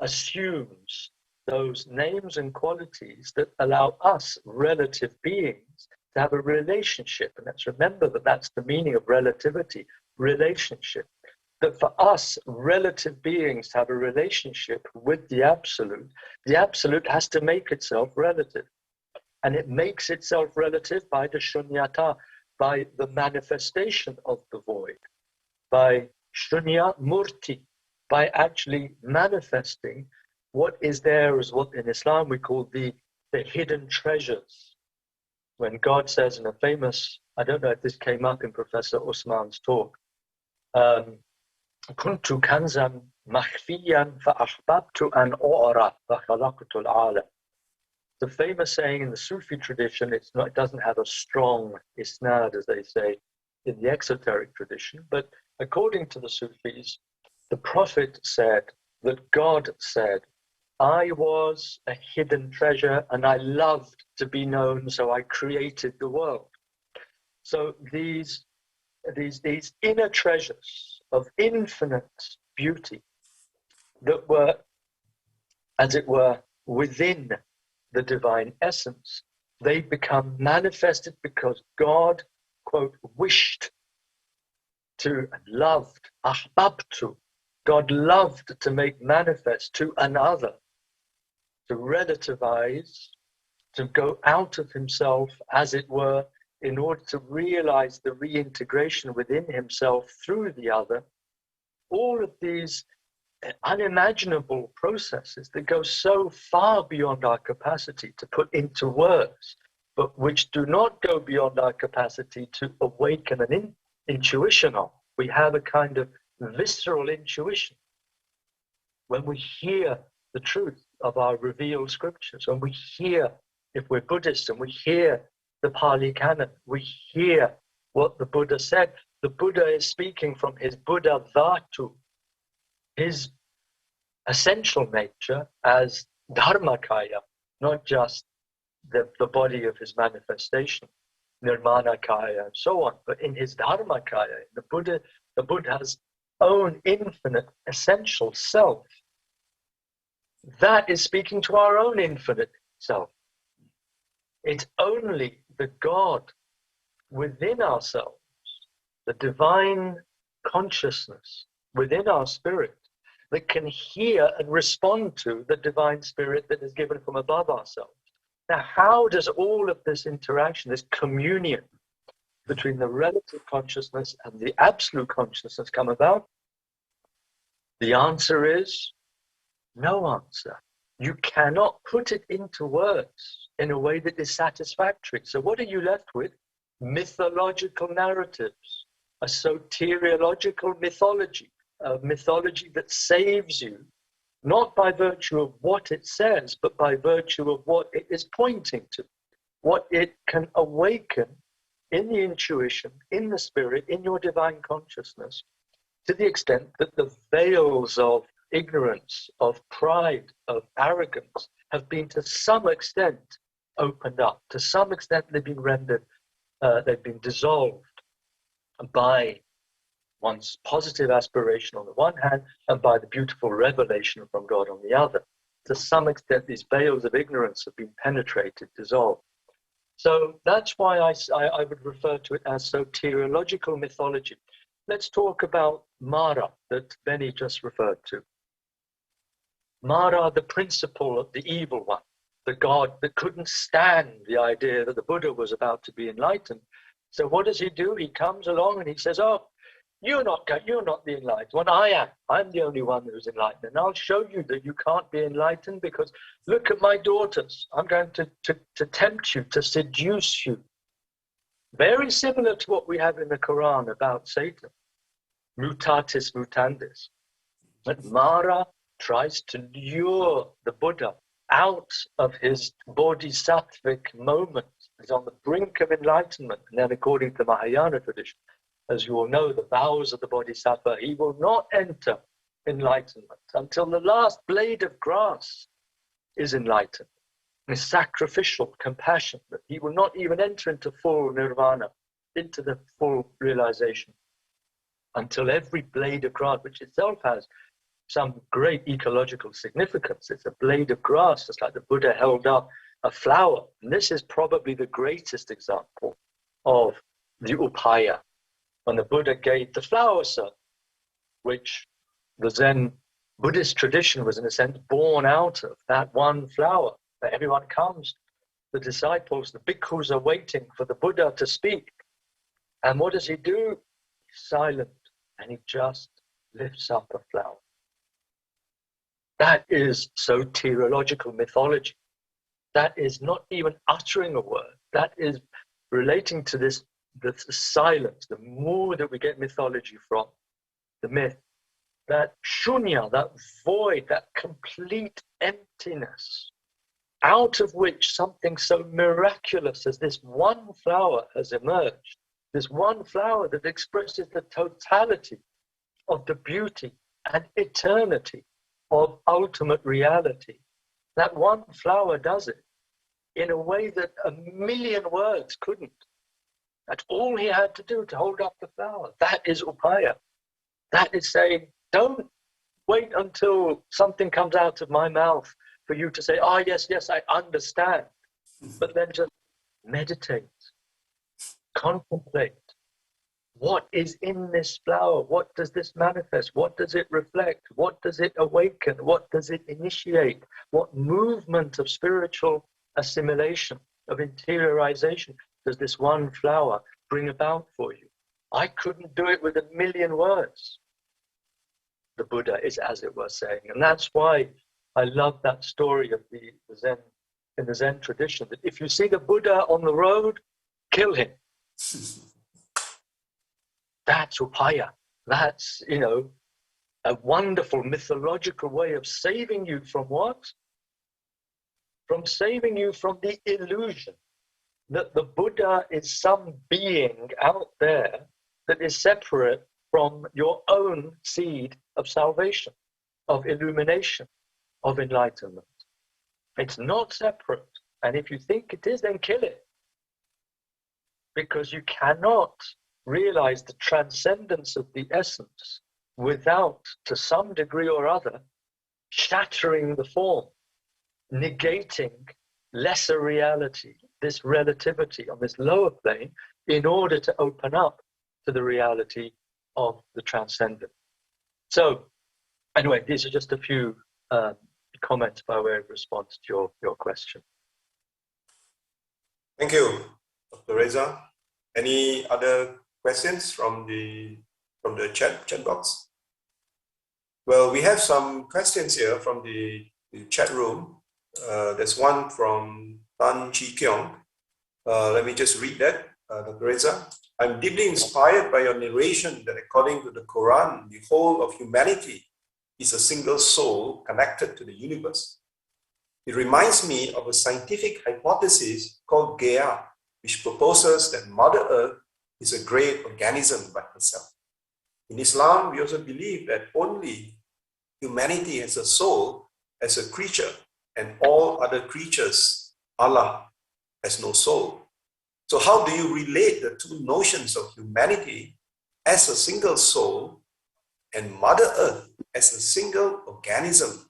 assumes those names and qualities that allow us, relative beings, to have a relationship. And let's remember that that's the meaning of relativity, relationship. That for us, relative beings to have a relationship with the absolute has to make itself relative. And it makes itself relative by the shunyata, by the manifestation of the void, by shunya murti, by actually manifesting what is there, is what in Islam we call the hidden treasures. When God says in a famous, I don't know if this came up in Professor Usman's talk, كنت كنزا مخفيا فأحببت أن أعرف فخلقت العالم. The famous saying in the Sufi tradition, it doesn't have a strong isnad, as they say, in the exoteric tradition, but according to the Sufis, the Prophet said that God said, I was a hidden treasure and I loved to be known, so I created the world. So these inner treasures of infinite beauty that were, as it were, within the divine essence, they become manifested because God, quote, wished to, loved, ahbabtu. God loved to make manifest to another, to relativize, to go out of himself, as it were, in order to realize the reintegration within himself through the other. All of these unimaginable processes that go so far beyond our capacity to put into words, but which do not go beyond our capacity to awaken an intuition of. We have a kind of visceral intuition when we hear the truth of our revealed scriptures, when we hear, if we're Buddhist and we hear the Pali Canon, we hear what the Buddha said. The Buddha is speaking from his Buddha Dhatu, his essential nature as Dharmakaya, not just the body of his manifestation, Nirmanakaya and so on, but in his Dharmakaya, the Buddha's own infinite essential self. That is speaking to our own infinite self. It's only the God within ourselves, the divine consciousness within our spirit, that can hear and respond to the divine spirit that is given from above ourselves. Now, how does all of this interaction, this communion between the relative consciousness and the absolute consciousness come about? The answer is no answer. You cannot put it into words in a way that is satisfactory. So what are you left with? Mythological narratives, a soteriological mythology, a mythology that saves you, not by virtue of what it says, but by virtue of what it is pointing to, what it can awaken in the intuition, in the spirit, in your divine consciousness, to the extent that the veils of ignorance, of pride, of arrogance have been to some extent opened up. To some extent they've been rendered, they've been dissolved by one's positive aspiration on the one hand and by the beautiful revelation from God on the other. To some extent these veils of ignorance have been penetrated, dissolved. So that's why I would refer to it as soteriological mythology. Let's talk about Mara that Benny just referred to. Mara, the principle of the evil one, the god that couldn't stand the idea that the Buddha was about to be enlightened. So what does he do? He comes along and he says, oh, you're not the enlightened one, I am. I'm the only one who's enlightened. And I'll show you that you can't be enlightened because look at my daughters. I'm going to tempt you, to seduce you. Very similar to what we have in the Quran about Satan. Mutatis mutandis. But Mara tries to lure the Buddha out of his bodhisattvic moment. He's on the brink of enlightenment. And then according to the Mahayana tradition, as you all know, the vows of the bodhisattva, he will not enter enlightenment until the last blade of grass is enlightened. His sacrificial compassion, that he will not even enter into full nirvana, into the full realization, until every blade of grass, which itself has some great ecological significance. It's a blade of grass, just like the Buddha held up a flower. And this is probably the greatest example of the upaya, when the Buddha gave the flower circle, which the Zen Buddhist tradition was in a sense born out of, that one flower that everyone comes. The disciples, the bhikkhus are waiting for the Buddha to speak. And what does he do? He's silent and he just lifts up a flower. That is soteriological mythology. That is not even uttering a word. That is relating to this, the silence, the more that we get mythology from, the myth, that shunya, that void, that complete emptiness, out of which something so miraculous as this one flower has emerged, this one flower that expresses the totality of the beauty and eternity of ultimate reality. That one flower does it in a way that 1,000,000 words couldn't. That's all he had to do to hold up the flower. That is upaya. That is saying, don't wait until something comes out of my mouth for you to say, oh, yes, yes, I understand. But then just meditate, contemplate. What is in this flower? What does this manifest? What does it reflect? What does it awaken? What does it initiate? What movement of spiritual assimilation, of interiorization does this one flower bring about for you? I couldn't do it with 1,000,000 words. The Buddha is, as it were, saying. And that's why I love that story of the Zen, in the Zen tradition, that if you see the Buddha on the road, kill him. That's upaya. That's, a wonderful mythological way of saving you from what? From saving you from the illusion that the Buddha is some being out there that is separate from your own seed of salvation, of illumination, of enlightenment. It's not separate. And if you think it is, then kill it. Because you cannot realize the transcendence of the essence without, to some degree or other, shattering the form, negating lesser reality, this relativity on this lower plane, in order to open up to the reality of the transcendent. So, anyway, these are just a few comments by way of response to your question. Thank you, Dr. Reza. Any other questions from the chat box? Well, we have some questions here from the chat room. There's one from Tan Chi Kyung. Let me just read that, Dr. Reza. I'm deeply inspired by your narration that according to the Quran, the whole of humanity is a single soul connected to the universe. It reminds me of a scientific hypothesis called Gaia, which proposes that Mother Earth is a great organism by herself. In Islam, we also believe that only humanity has a soul as a creature, and all other creatures, Allah, has no soul. So how do you relate the two notions of humanity as a single soul and Mother Earth as a single organism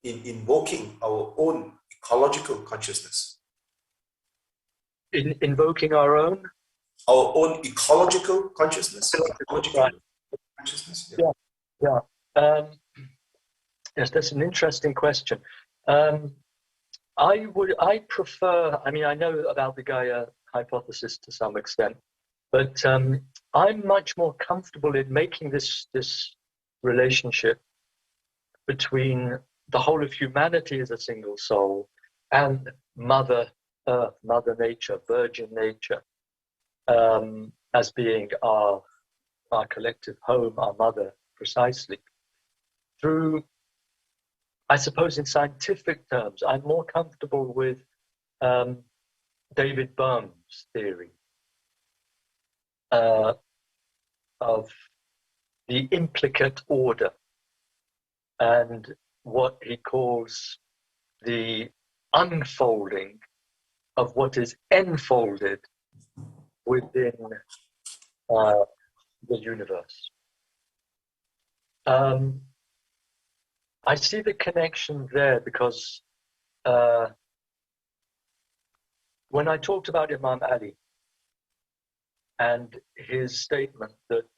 in invoking our own ecological consciousness? In invoking our own? Our own ecological consciousness? Ecological consciousness? Yeah. Yes, that's an interesting question. I prefer, I know about the Gaia hypothesis to some extent, but I'm much more comfortable in making this relationship between the whole of humanity as a single soul and Mother Earth, Mother Nature, Virgin Nature, as being our collective home, our mother, precisely. Through, I suppose in scientific terms, I'm more comfortable with David Bohm's theory of the implicate order and what he calls the unfolding of what is enfolded within the universe. I see the connection there because when I talked about Imam Ali and his statement, that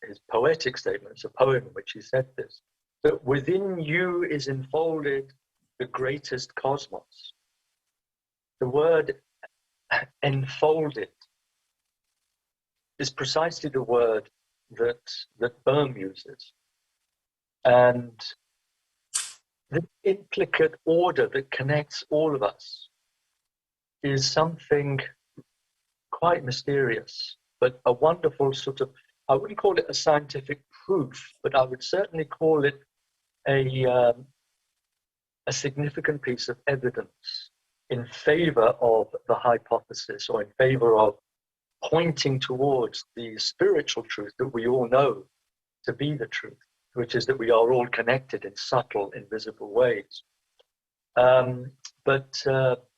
his poetic statement, it's a poem in which he said this, that within you is enfolded the greatest cosmos. The word enfolded is precisely the word that Bohm uses. And the implicate order that connects all of us is something quite mysterious, but a wonderful sort of I wouldn't call it a scientific proof, but I would certainly call it a significant piece of evidence in favor of the hypothesis, or in favor of pointing towards the spiritual truth that we all know to be the truth, which is that we are all connected in subtle, invisible ways. But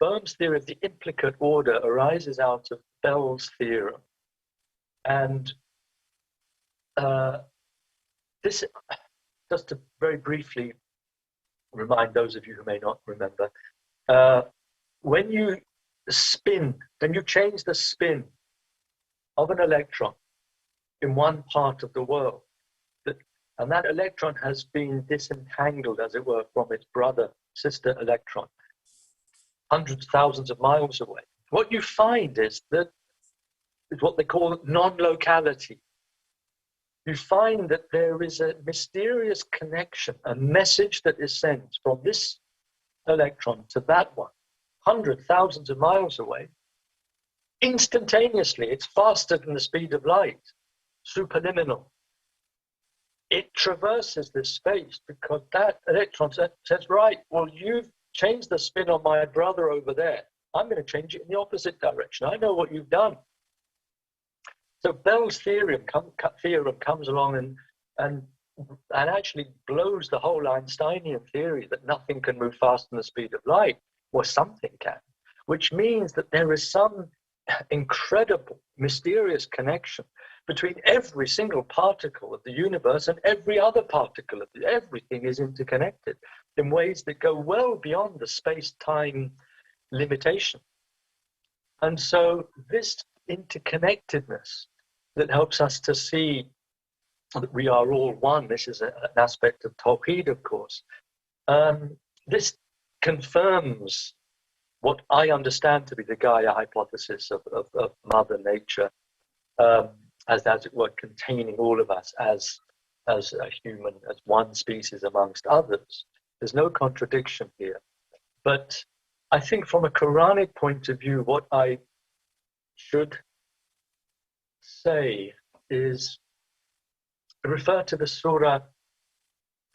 Bohm's theory of the implicate order arises out of Bell's theorem. And this, just to very briefly remind those of you who may not remember, when you change the spin of an electron in one part of the world, and that electron has been disentangled, as it were, from its sister electron, hundreds, thousands of miles away. What you find is what they call non-locality. You find that there is a mysterious connection, a message that is sent from this electron to that one, hundreds, thousands of miles away, instantaneously. It's faster than the speed of light, superliminal. It traverses this space because that electron says, right, well, you've changed the spin on my brother over there. I'm going to change it in the opposite direction. I know what you've done. So Bell's theorem comes along and actually blows the whole Einsteinian theory that nothing can move faster than the speed of light, or something can, which means that there is some incredible, mysterious connection between every single particle of the universe and every other particle of everything is interconnected in ways that go well beyond the space-time limitation. And so this interconnectedness that helps us to see that we are all one, this is an aspect of tawḥīd, of course. This confirms what I understand to be the Gaia hypothesis of Mother Nature, as it were, containing all of us as a human, as one species amongst others. There's no contradiction here. But I think from a Quranic point of view, what I should say is refer to the surah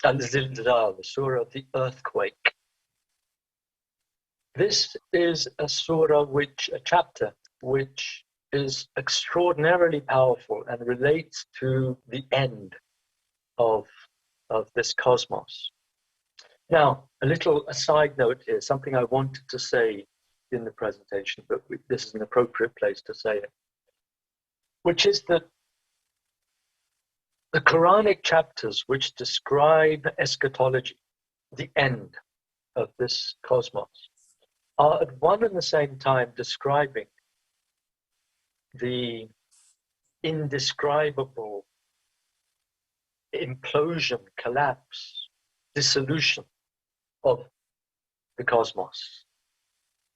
al-Zilzal, the surah of the earthquake. This is a surah, a chapter, which is extraordinarily powerful and relates to the end of this cosmos. Now, a side note here, something I wanted to say in the presentation, but this is an appropriate place to say it, which is that the Quranic chapters which describe eschatology, the end of this cosmos, are at one and the same time describing the indescribable implosion, collapse, dissolution of the cosmos,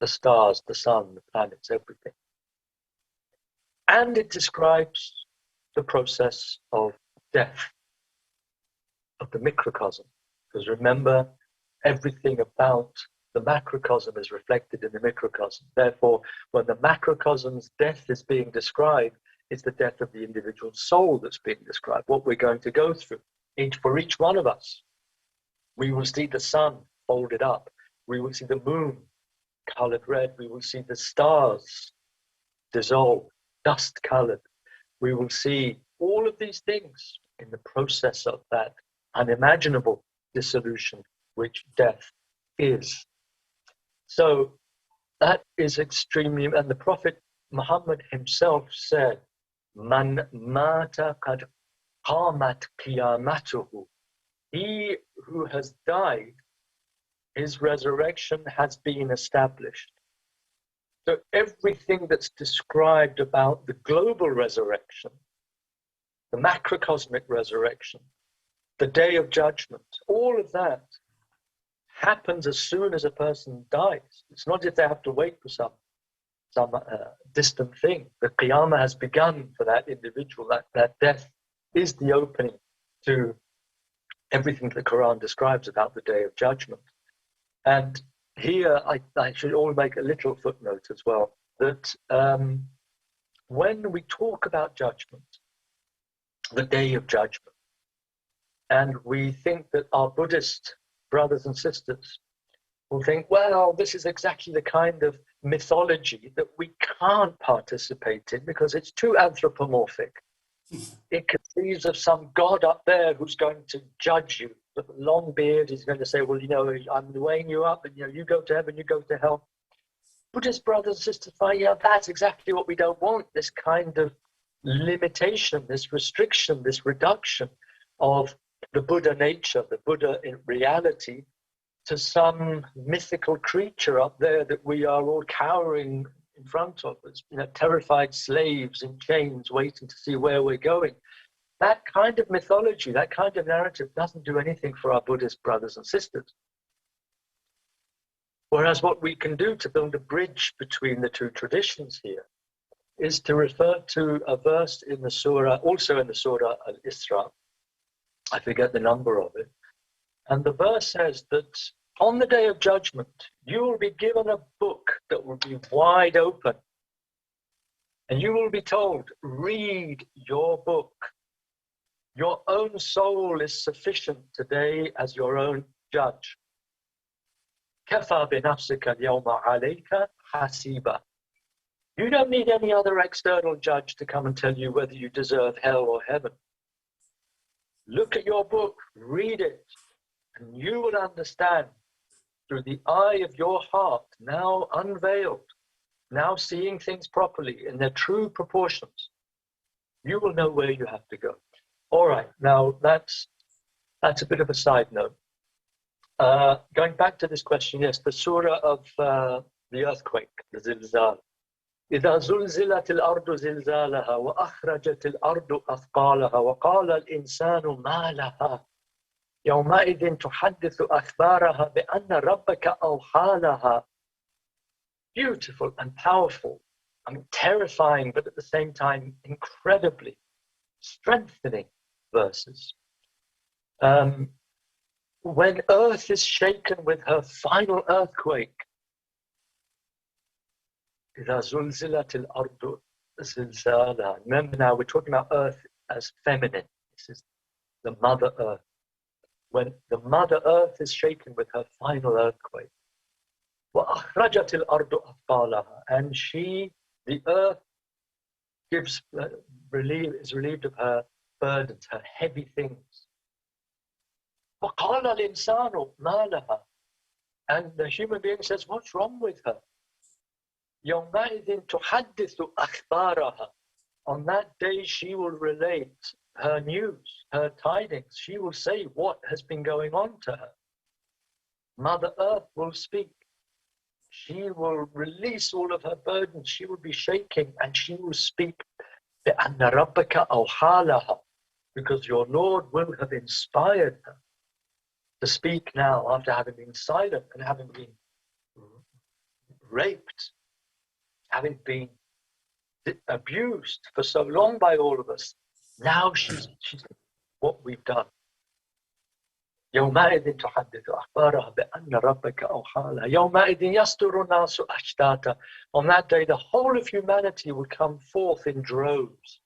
the stars, the sun, the planets, everything. And it describes the process of death of the microcosm. Because remember, everything about the macrocosm is reflected in the microcosm. Therefore, when the macrocosm's death is being described, it's the death of the individual soul that's being described, what we're going to go through. For each one of us, we will see the sun folded up. We will see the moon colored red. We will see the stars dissolve, dust colored. We will see all of these things in the process of that unimaginable dissolution, which death is. So that is extremely, and the Prophet Muhammad himself said, Man mata qad qamat qiyamatuhu. He who has died, his resurrection has been established. So everything that's described about the global resurrection, the macrocosmic resurrection, the day of judgment, all of that happens as soon as a person dies. It's not as if they have to wait for some distant thing. The Qiyamah has begun for that individual. That death is the opening to everything the Quran describes about the day of judgment. And here I should all make a little footnote as well, that when we talk about judgment, the Day of Judgment. And we think that our Buddhist brothers and sisters will think, well, this is exactly the kind of mythology that we can't participate in because it's too anthropomorphic. It conceives of some God up there who's going to judge you. With a long beard, he's going to say, well, I'm weighing you up, and you go to heaven, you go to hell. Buddhist brothers and sisters find, that's exactly what we don't want, this kind of limitation, this restriction, this reduction of the Buddha nature, the Buddha in reality, to some mythical creature up there that we are all cowering in front of us, terrified slaves in chains waiting to see where we're going. That kind of mythology, that kind of narrative doesn't do anything for our Buddhist brothers and sisters. Whereas what we can do to build a bridge between the two traditions here is to refer to a verse in the surah, also in the surah al-Isra. I forget the number of it. And the verse says that on the Day of Judgment, you will be given a book that will be wide open. And you will be told, read your book. Your own soul is sufficient today as your own judge. كَفَى بِنَفْسِكَ الْيَوْمَ عَلَيْكَ حَسِيبًا. You don't need any other external judge to come and tell you whether you deserve hell or heaven. Look at your book, read it, and you will understand through the eye of your heart, now unveiled, now seeing things properly in their true proportions. You will know where you have to go. All right, now that's a bit of a side note. Going back to this question, yes, the surah of the earthquake, the zilzal. إذا زلزلت الأرض زلزالها وأخرجت الأرض أثقالها وقال الإنسان ما لها يومئذ تحدث أخبارها بأن ربك أوحى لها. Beautiful and powerful, terrifying, but at the same time incredibly strengthening verses. When earth is shaken with her final earthquake, إذا زلزلت الأرض زلزالها. Remember now, we're talking about earth as feminine. This is the mother earth. When the mother earth is shaken with her final earthquake, وأخرجت الأرض أثقالها, and the earth is relieved of her burdens, her heavy things. وقال الإنسان ما لها, and the human being says, what's wrong with her? يومئذ تحدث أخبارها. On that day she will relate her news, her tidings. She will say what has been going on to her. Mother Earth will speak. She will release all of her burdens. She will be shaking and she will speak. بأن ربك أوحى لها, because your Lord will have inspired her to speak now after having been silent and having been raped, having been abused for so long by all of us. Now she's what we've done. يومئذ تحدث أخبارها بأن ربك أوحى لها يومئذ يصدر الناس أشتاتا. On that day, the whole of humanity will come forth in droves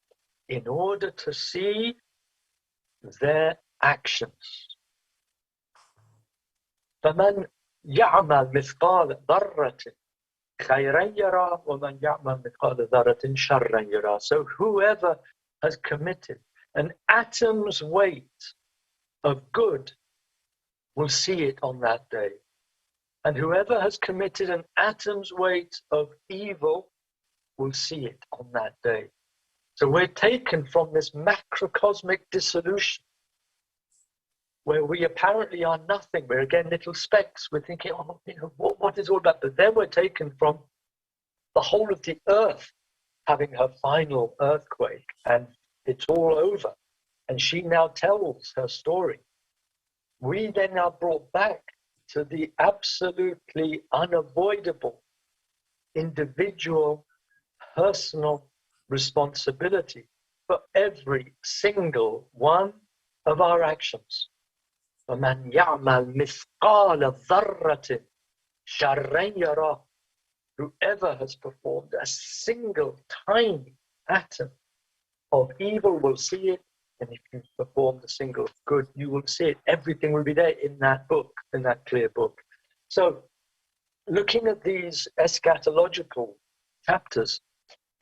in order to see their actions. فمن يعمل مثقال ذرة خيرا يرى ومن يعمل مثقال ذرة شرا يرى. So whoever has committed an atom's weight of good will see it on that day. And whoever has committed an atom's weight of evil will see it on that day. So we're taken from this macrocosmic dissolution where we apparently are nothing. We're again little specks. We're thinking, what is all about? But then we're taken from the whole of the earth having her final earthquake, and it's all over. And she now tells her story. We then are brought back to the absolutely unavoidable individual, personal responsibility for every single one of our actions. وَمَنْ يَعْمَلْ مِثْقَالَ ذَرَّةٍ شَرًّا يَرَهُ. Whoever has performed a single tiny atom of evil will see it, And if you perform the single good, you will see it. Everything will be there in that book, in that clear book. So looking at these eschatological chapters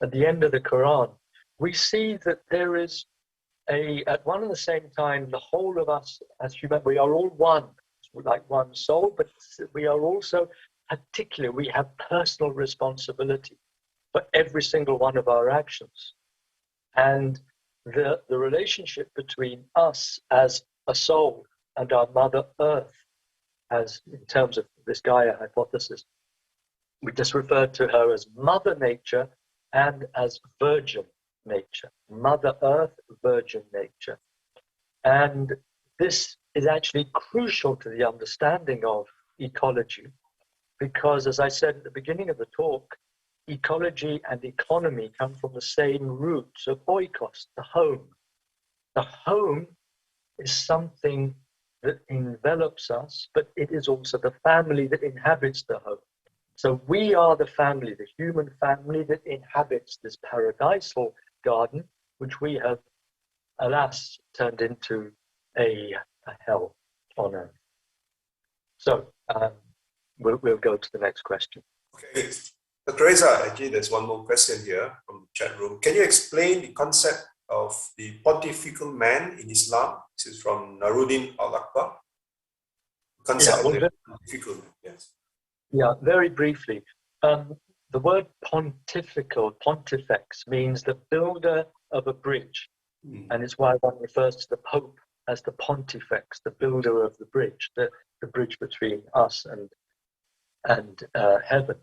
at the end of the Quran, we see that there is at one and the same time, the whole of us as human, we are all one, like one soul, but we are also particular. We have personal responsibility for every single one of our actions. And the relationship between us as a soul and our Mother Earth, as in terms of this Gaia hypothesis, we just referred to her as Mother Nature and as Virgin Nature. Mother Earth, Virgin Nature. And this is actually crucial to the understanding of ecology, because as I said at the beginning of the talk, ecology and economy come from the same roots of oikos, the home. The home is something that envelops us, but it is also the family that inhabits the home. So we are the family, the human family that inhabits this paradisal garden, which we have, alas, turned into a hell on earth. So we'll go to the next question. Okay. Dr. Reza, actually, there's one more question here from the chat room. Can you explain the concept of the pontifical man in Islam? This is from Naruddin Al-Akbar. Concept of the pontifical man, yes. Yeah, very briefly. The word pontifical, pontifex, means the builder of a bridge. And it's why one refers to the Pope as the pontifex, the builder of the bridge between us and heaven.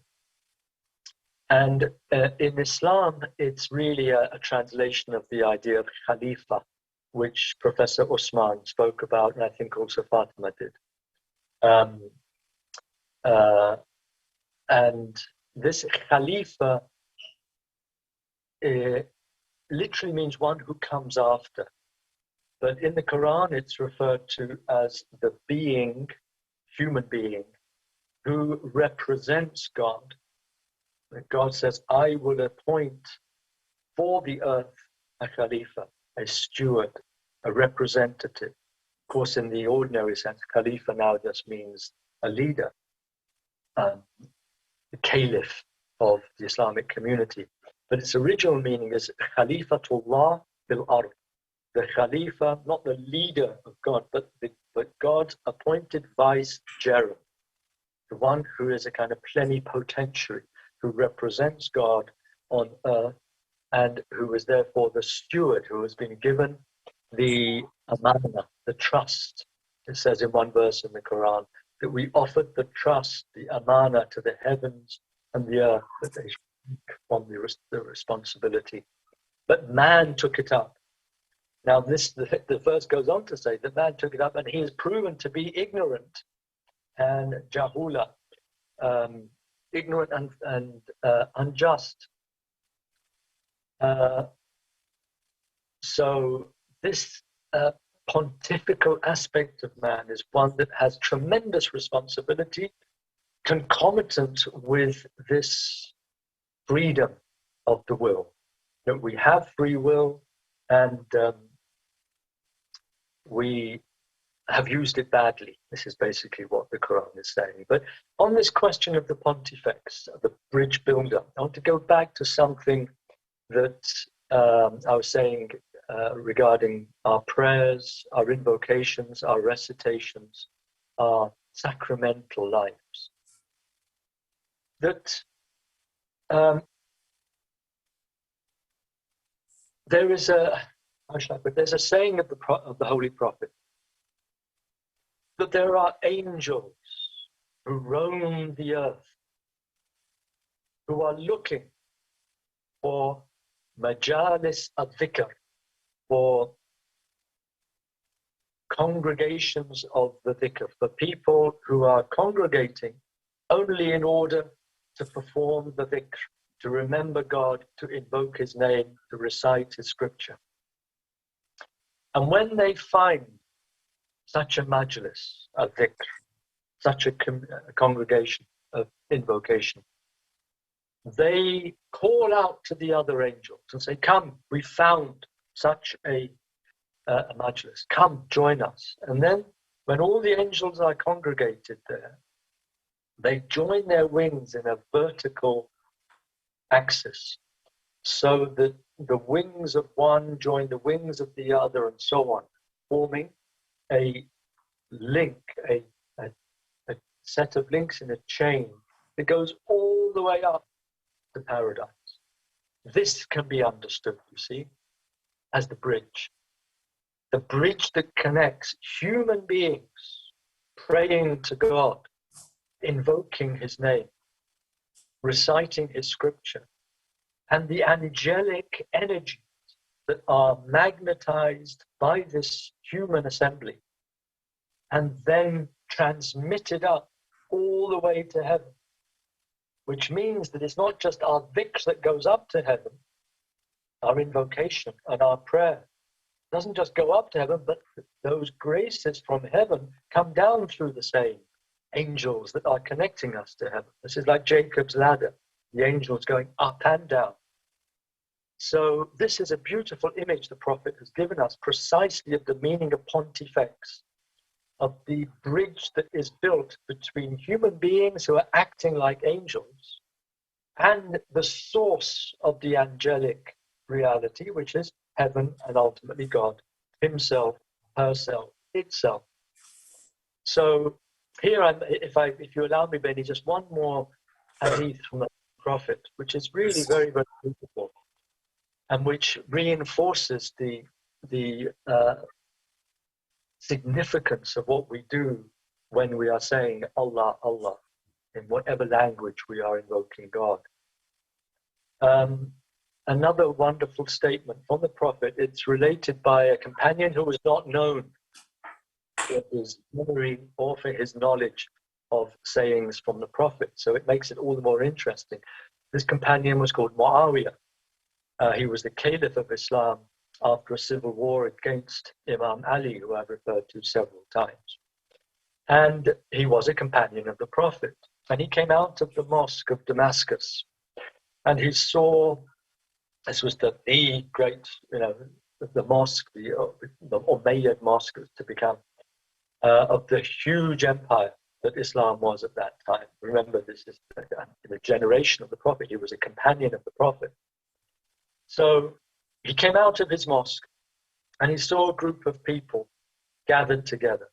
And in Islam, it's really a translation of the idea of Khalifa, which Professor Usman spoke about, and I think also Fatima did. And this Khalifa literally means one who comes after. But in the Quran, it's referred to as the being, human being, who represents God. God says, I will appoint for the earth a Khalifa, a steward, a representative. Of course, in the ordinary sense, Khalifa now just means a leader, the caliph of the Islamic community. But its original meaning is Khalifatullah bil ard. The Khalifa, not the leader of God, but God's appointed vicegerent, the one who is a kind of plenipotentiary, who represents God on earth, and who is therefore the steward, who has been given the amana, the trust. It says in one verse in the Quran that we offered the trust, the amana, to the heavens and the earth, that they should take on the responsibility. But man took it up. Now the verse goes on to say that man took it up, and he is proven to be ignorant and jahula, ignorant and unjust. So this pontifical aspect of man is one that has tremendous responsibility, concomitant with this freedom of the will. That we have free will, and we have used it badly. This is basically what the Quran is saying. But on this question of the pontifex, the bridge builder, I want to go back to something that I was saying regarding our prayers, our invocations, our recitations, our sacramental lives. That there is there's a saying of the Holy Prophet that there are angels who roam the earth, who are looking for majalis al-dhikr, for congregations of the dhikr, for people who are congregating only in order to perform the dhikr, to remember God, to invoke His name, to recite His scripture. And when they find such a majlis, a dhikr, such a congregation of invocation, they call out to the other angels and say, come, we found such a a majlis. Come, join us. And then when all the angels are congregated there, they join their wings in a vertical axis, so that the wings of one join the wings of the other, and so on, forming a link, a set of links in a chain that goes all the way up to paradise. This can be understood, you see, as the bridge that connects human beings praying to God, invoking his name, reciting his scripture, and the angelic energies that are magnetized by this human assembly and then transmitted up all the way to heaven, which means that it's not just our dhikr that goes up to heaven, our invocation and our prayer doesn't just go up to heaven, but those graces from heaven come down through the same angels that are connecting us to heaven. This is like Jacob's ladder, the angels going up and down. So this is a beautiful image the Prophet has given us, precisely of the meaning of pontifex, of the bridge that is built between human beings who are acting like angels and the source of the angelic reality, which is heaven and ultimately God himself, herself, itself. So here, if you allow me, Benny, just one more hadith from the Prophet, which is really very, very beautiful, and which reinforces the significance of what we do when we are saying Allah, Allah, in whatever language we are invoking God. Another wonderful statement from the Prophet, it's related by a companion who was not known for his memory or for his knowledge of sayings from the Prophet, so it makes it all the more interesting. This companion was called Muawiyah. He was the Caliph of Islam after a civil war against Imam Ali, who I've referred to several times. And he was a companion of the Prophet. And he came out of the mosque of Damascus, and he saw, this was the great, the mosque, the Umayyad mosque to become, of the huge empire that Islam was at that time. Remember, this is the generation of the Prophet. He was a companion of the Prophet. So he came out of his mosque and he saw a group of people gathered together.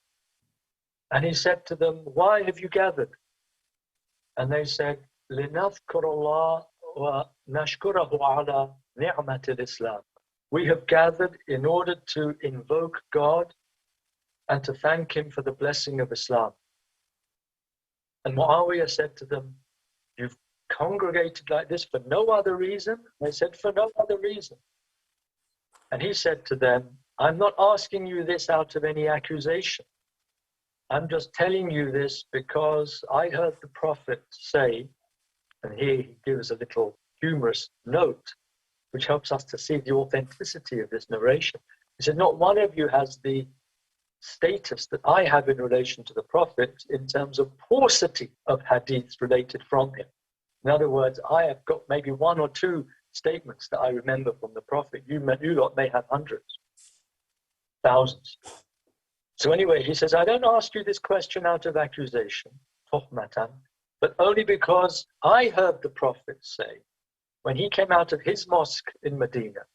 And he said to them, "Why have you gathered?" And they said, لِنَذْكُرَ اللَّهَ وَنَشْكُرَهُ عَلَى نِعْمَةِ الْإِسْلَامِ. We have gathered in order to invoke God and to thank him for the blessing of Islam. And Muawiyah said to them, "You've congregated like this for no other reason?" They said, "For no other reason." And he said to them, "I'm not asking you this out of any accusation. I'm just telling you this because I heard the Prophet say," and here he gives a little humorous note, which helps us to see the authenticity of this narration. He said, "Not one of you has the status that I have in relation to the Prophet in terms of paucity of hadiths related from him. In other words, I have got maybe one or two statements that I remember from the Prophet. You lot may have hundreds, thousands." So anyway, he says, "I don't ask you this question out of accusation, tuhmatan, but only because I heard the Prophet say, when he came out of his mosque in Medina,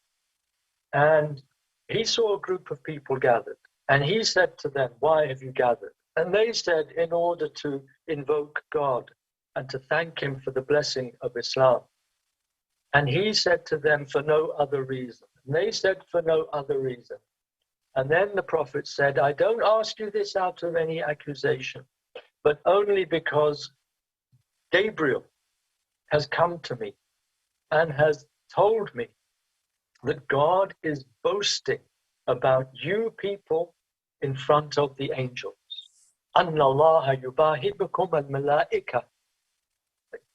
and he saw a group of people gathered, and he said to them, 'Why have you gathered?' And they said, 'In order to invoke God and to thank him for the blessing of Islam.' And he said to them, 'For no other reason.' And they said, 'For no other reason.' And then the Prophet said, 'I don't ask you this out of any accusation, but only because Gabriel has come to me and has told me that God is boasting about you people in front of the angels. أَنَّ اللَّهَ يُبَاهِبُكُمْ الْمَلَائِكَةِ.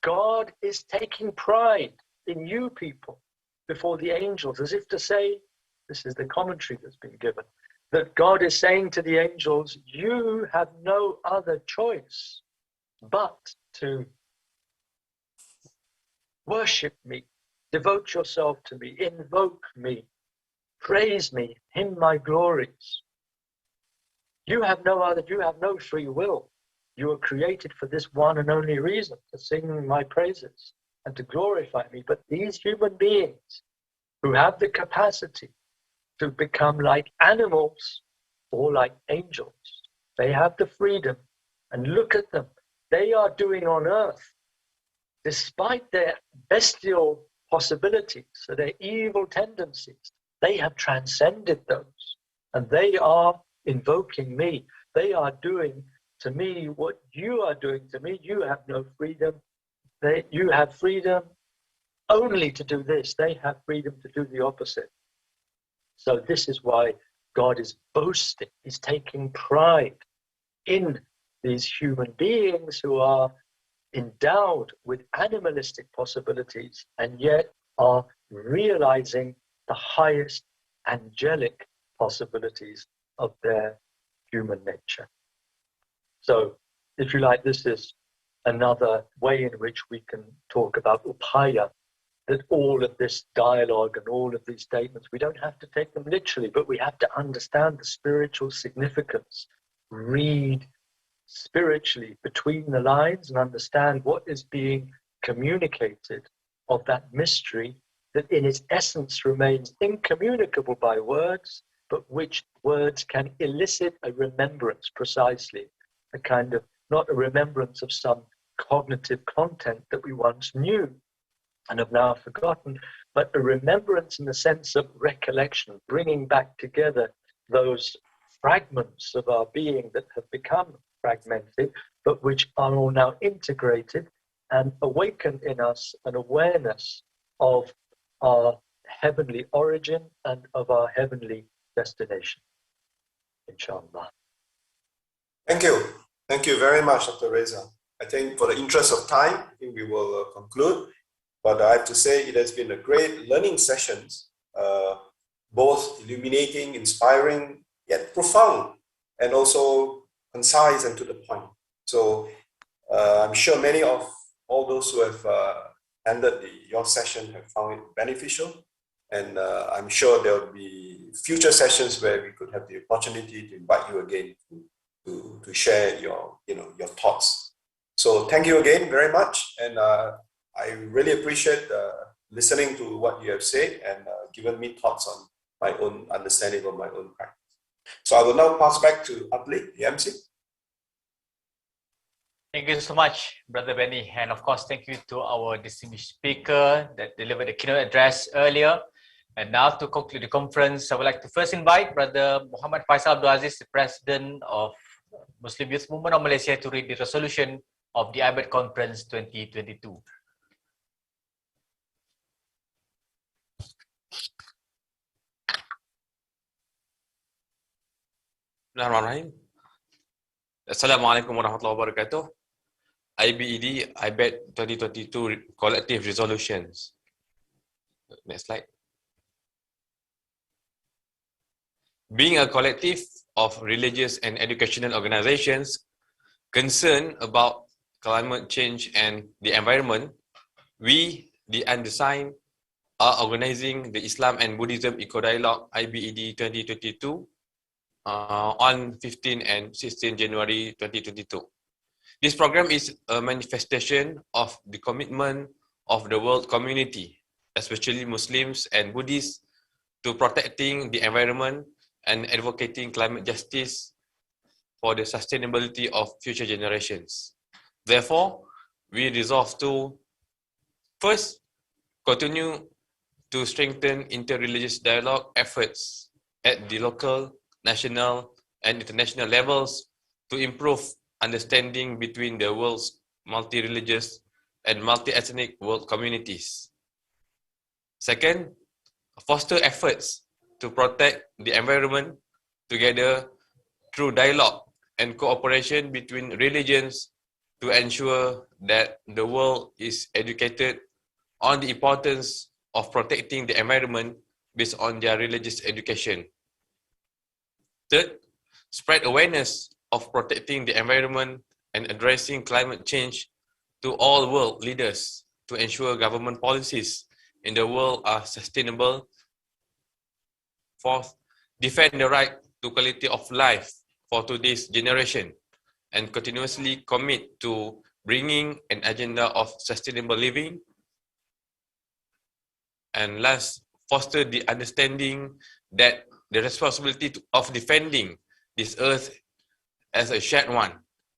God is taking pride in you people before the angels, as if to say, this is the commentary that's been given, that God is saying to the angels, you have no other choice but to worship me, devote yourself to me, invoke me, praise me, hymn my glories. You have no free will. You were created for this one and only reason, to sing my praises and to glorify me. But these human beings who have the capacity to become like animals or like angels, they have the freedom. And look at them. They are doing on earth, despite their bestial possibilities, so their evil tendencies, they have transcended those. And they are invoking me. They are doing to me what you are doing to me. You have no freedom. You have freedom only to do this. They have freedom to do the opposite. So this is why God is boasting. He's taking pride in these human beings who are endowed with animalistic possibilities and yet are realizing the highest angelic possibilities of their human nature. So, if you like, this is another way in which we can talk about upaya, that all of this dialogue and all of these statements, we don't have to take them literally, but we have to understand the spiritual significance, read spiritually between the lines and understand what is being communicated of that mystery that in its essence remains incommunicable by words, but which words can elicit a remembrance precisely, a kind of, not a remembrance of some cognitive content that we once knew and have now forgotten, but a remembrance in the sense of recollection, bringing back together those fragments of our being that have become fragmented, but which are all now integrated and awaken in us an awareness of our heavenly origin and of our heavenly destination. Inshallah. Thank you. Thank you very much, Dr. Reza. I think for the interest of time, I think we will conclude. But I have to say it has been a great learning sessions, both illuminating, inspiring, yet profound, and also concise and to the point. So I'm sure many of all those who have attended your session have found it beneficial. And I'm sure there will be future sessions where we could have the opportunity to invite you again to share your thoughts. So thank you again very much. And I really appreciate listening to what you have said and given me thoughts on my own understanding of my own practice. So I will now pass back to Utley, the MC. Thank you so much, Brother Benny. And of course, thank you to our distinguished speaker that delivered the keynote address earlier. And now to conclude the conference, I would like to first invite Brother Muhammad Faisal Abdul Aziz, the President of Muslim Youth Movement of Malaysia, to read the resolution of the āyāt Conference 2022. Bismillahirrahmanirrahim. Assalamualaikum warahmatullahi wabarakatuh. IBED āyāt 2022 Collective Resolutions. Next slide. Being a collective of religious and educational organizations concerned about climate change and the environment, we, the Undesign, are organizing the Islam and Buddhism Eco-Dialogue IBED 2022 on 15 and 16 January 2022. This program is a manifestation of the commitment of the world community, especially Muslims and Buddhists, to protecting the environment and advocating climate justice for the sustainability of future generations. Therefore, we resolve to first continue to strengthen interreligious dialogue efforts at the local, national, and international levels to improve understanding between the world's multi-religious and multi-ethnic world communities. Second, foster efforts to protect the environment together through dialogue and cooperation between religions to ensure that the world is educated on the importance of protecting the environment based on their religious education. Third, spread awareness of protecting the environment and addressing climate change to all world leaders to ensure government policies in the world are sustainable. Fourth, defend the right to quality of life for today's generation and continuously commit to bringing an agenda of sustainable living. And last, foster the understanding that the responsibility of defending this earth as a shared one,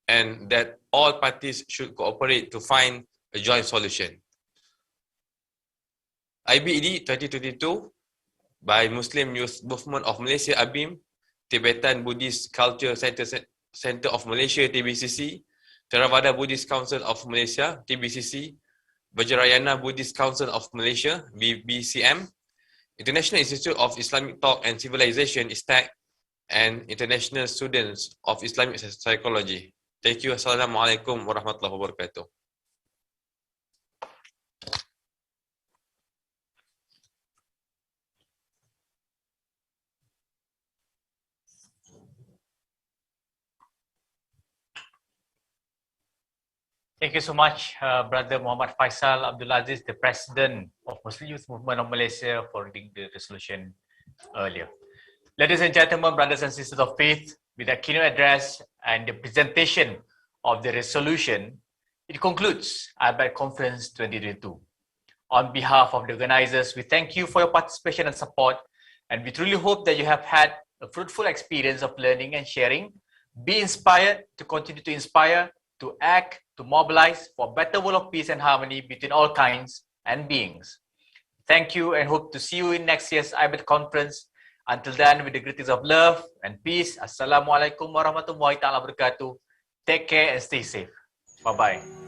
and that all parties should cooperate to find a joint solution. IBED 2022 by Muslim Youth Movement of Malaysia ABIM, Tibetan Buddhist Culture Center of Malaysia TBCC, Theravada Buddhist Council of Malaysia TBCC, Vajrayana Buddhist Council of Malaysia BBCM, International Institute of Islamic Thought and Civilization ISTAC, and International Students of Islamic Psychology. Thank you. Assalamualaikum warahmatullahi wabarakatuh. Thank you so much, Brother Muhammad Faisal Abdul Aziz, the President of Muslim Youth Movement of Malaysia, for reading the resolution earlier. Ladies and gentlemen, brothers and sisters of faith, with the keynote address and the presentation of the resolution, it concludes āyāt Conference 2022. On behalf of the organizers, we thank you for your participation and support, and we truly hope that you have had a fruitful experience of learning and sharing. Be inspired to continue to inspire, to act, to mobilize for a better world of peace and harmony between all kinds and beings. Thank you and hope to see you in next year's āyāt Conference. Until then, with the greetings of love and peace, Assalamualaikum warahmatullahi wabarakatuh. Take care and stay safe. Bye-bye.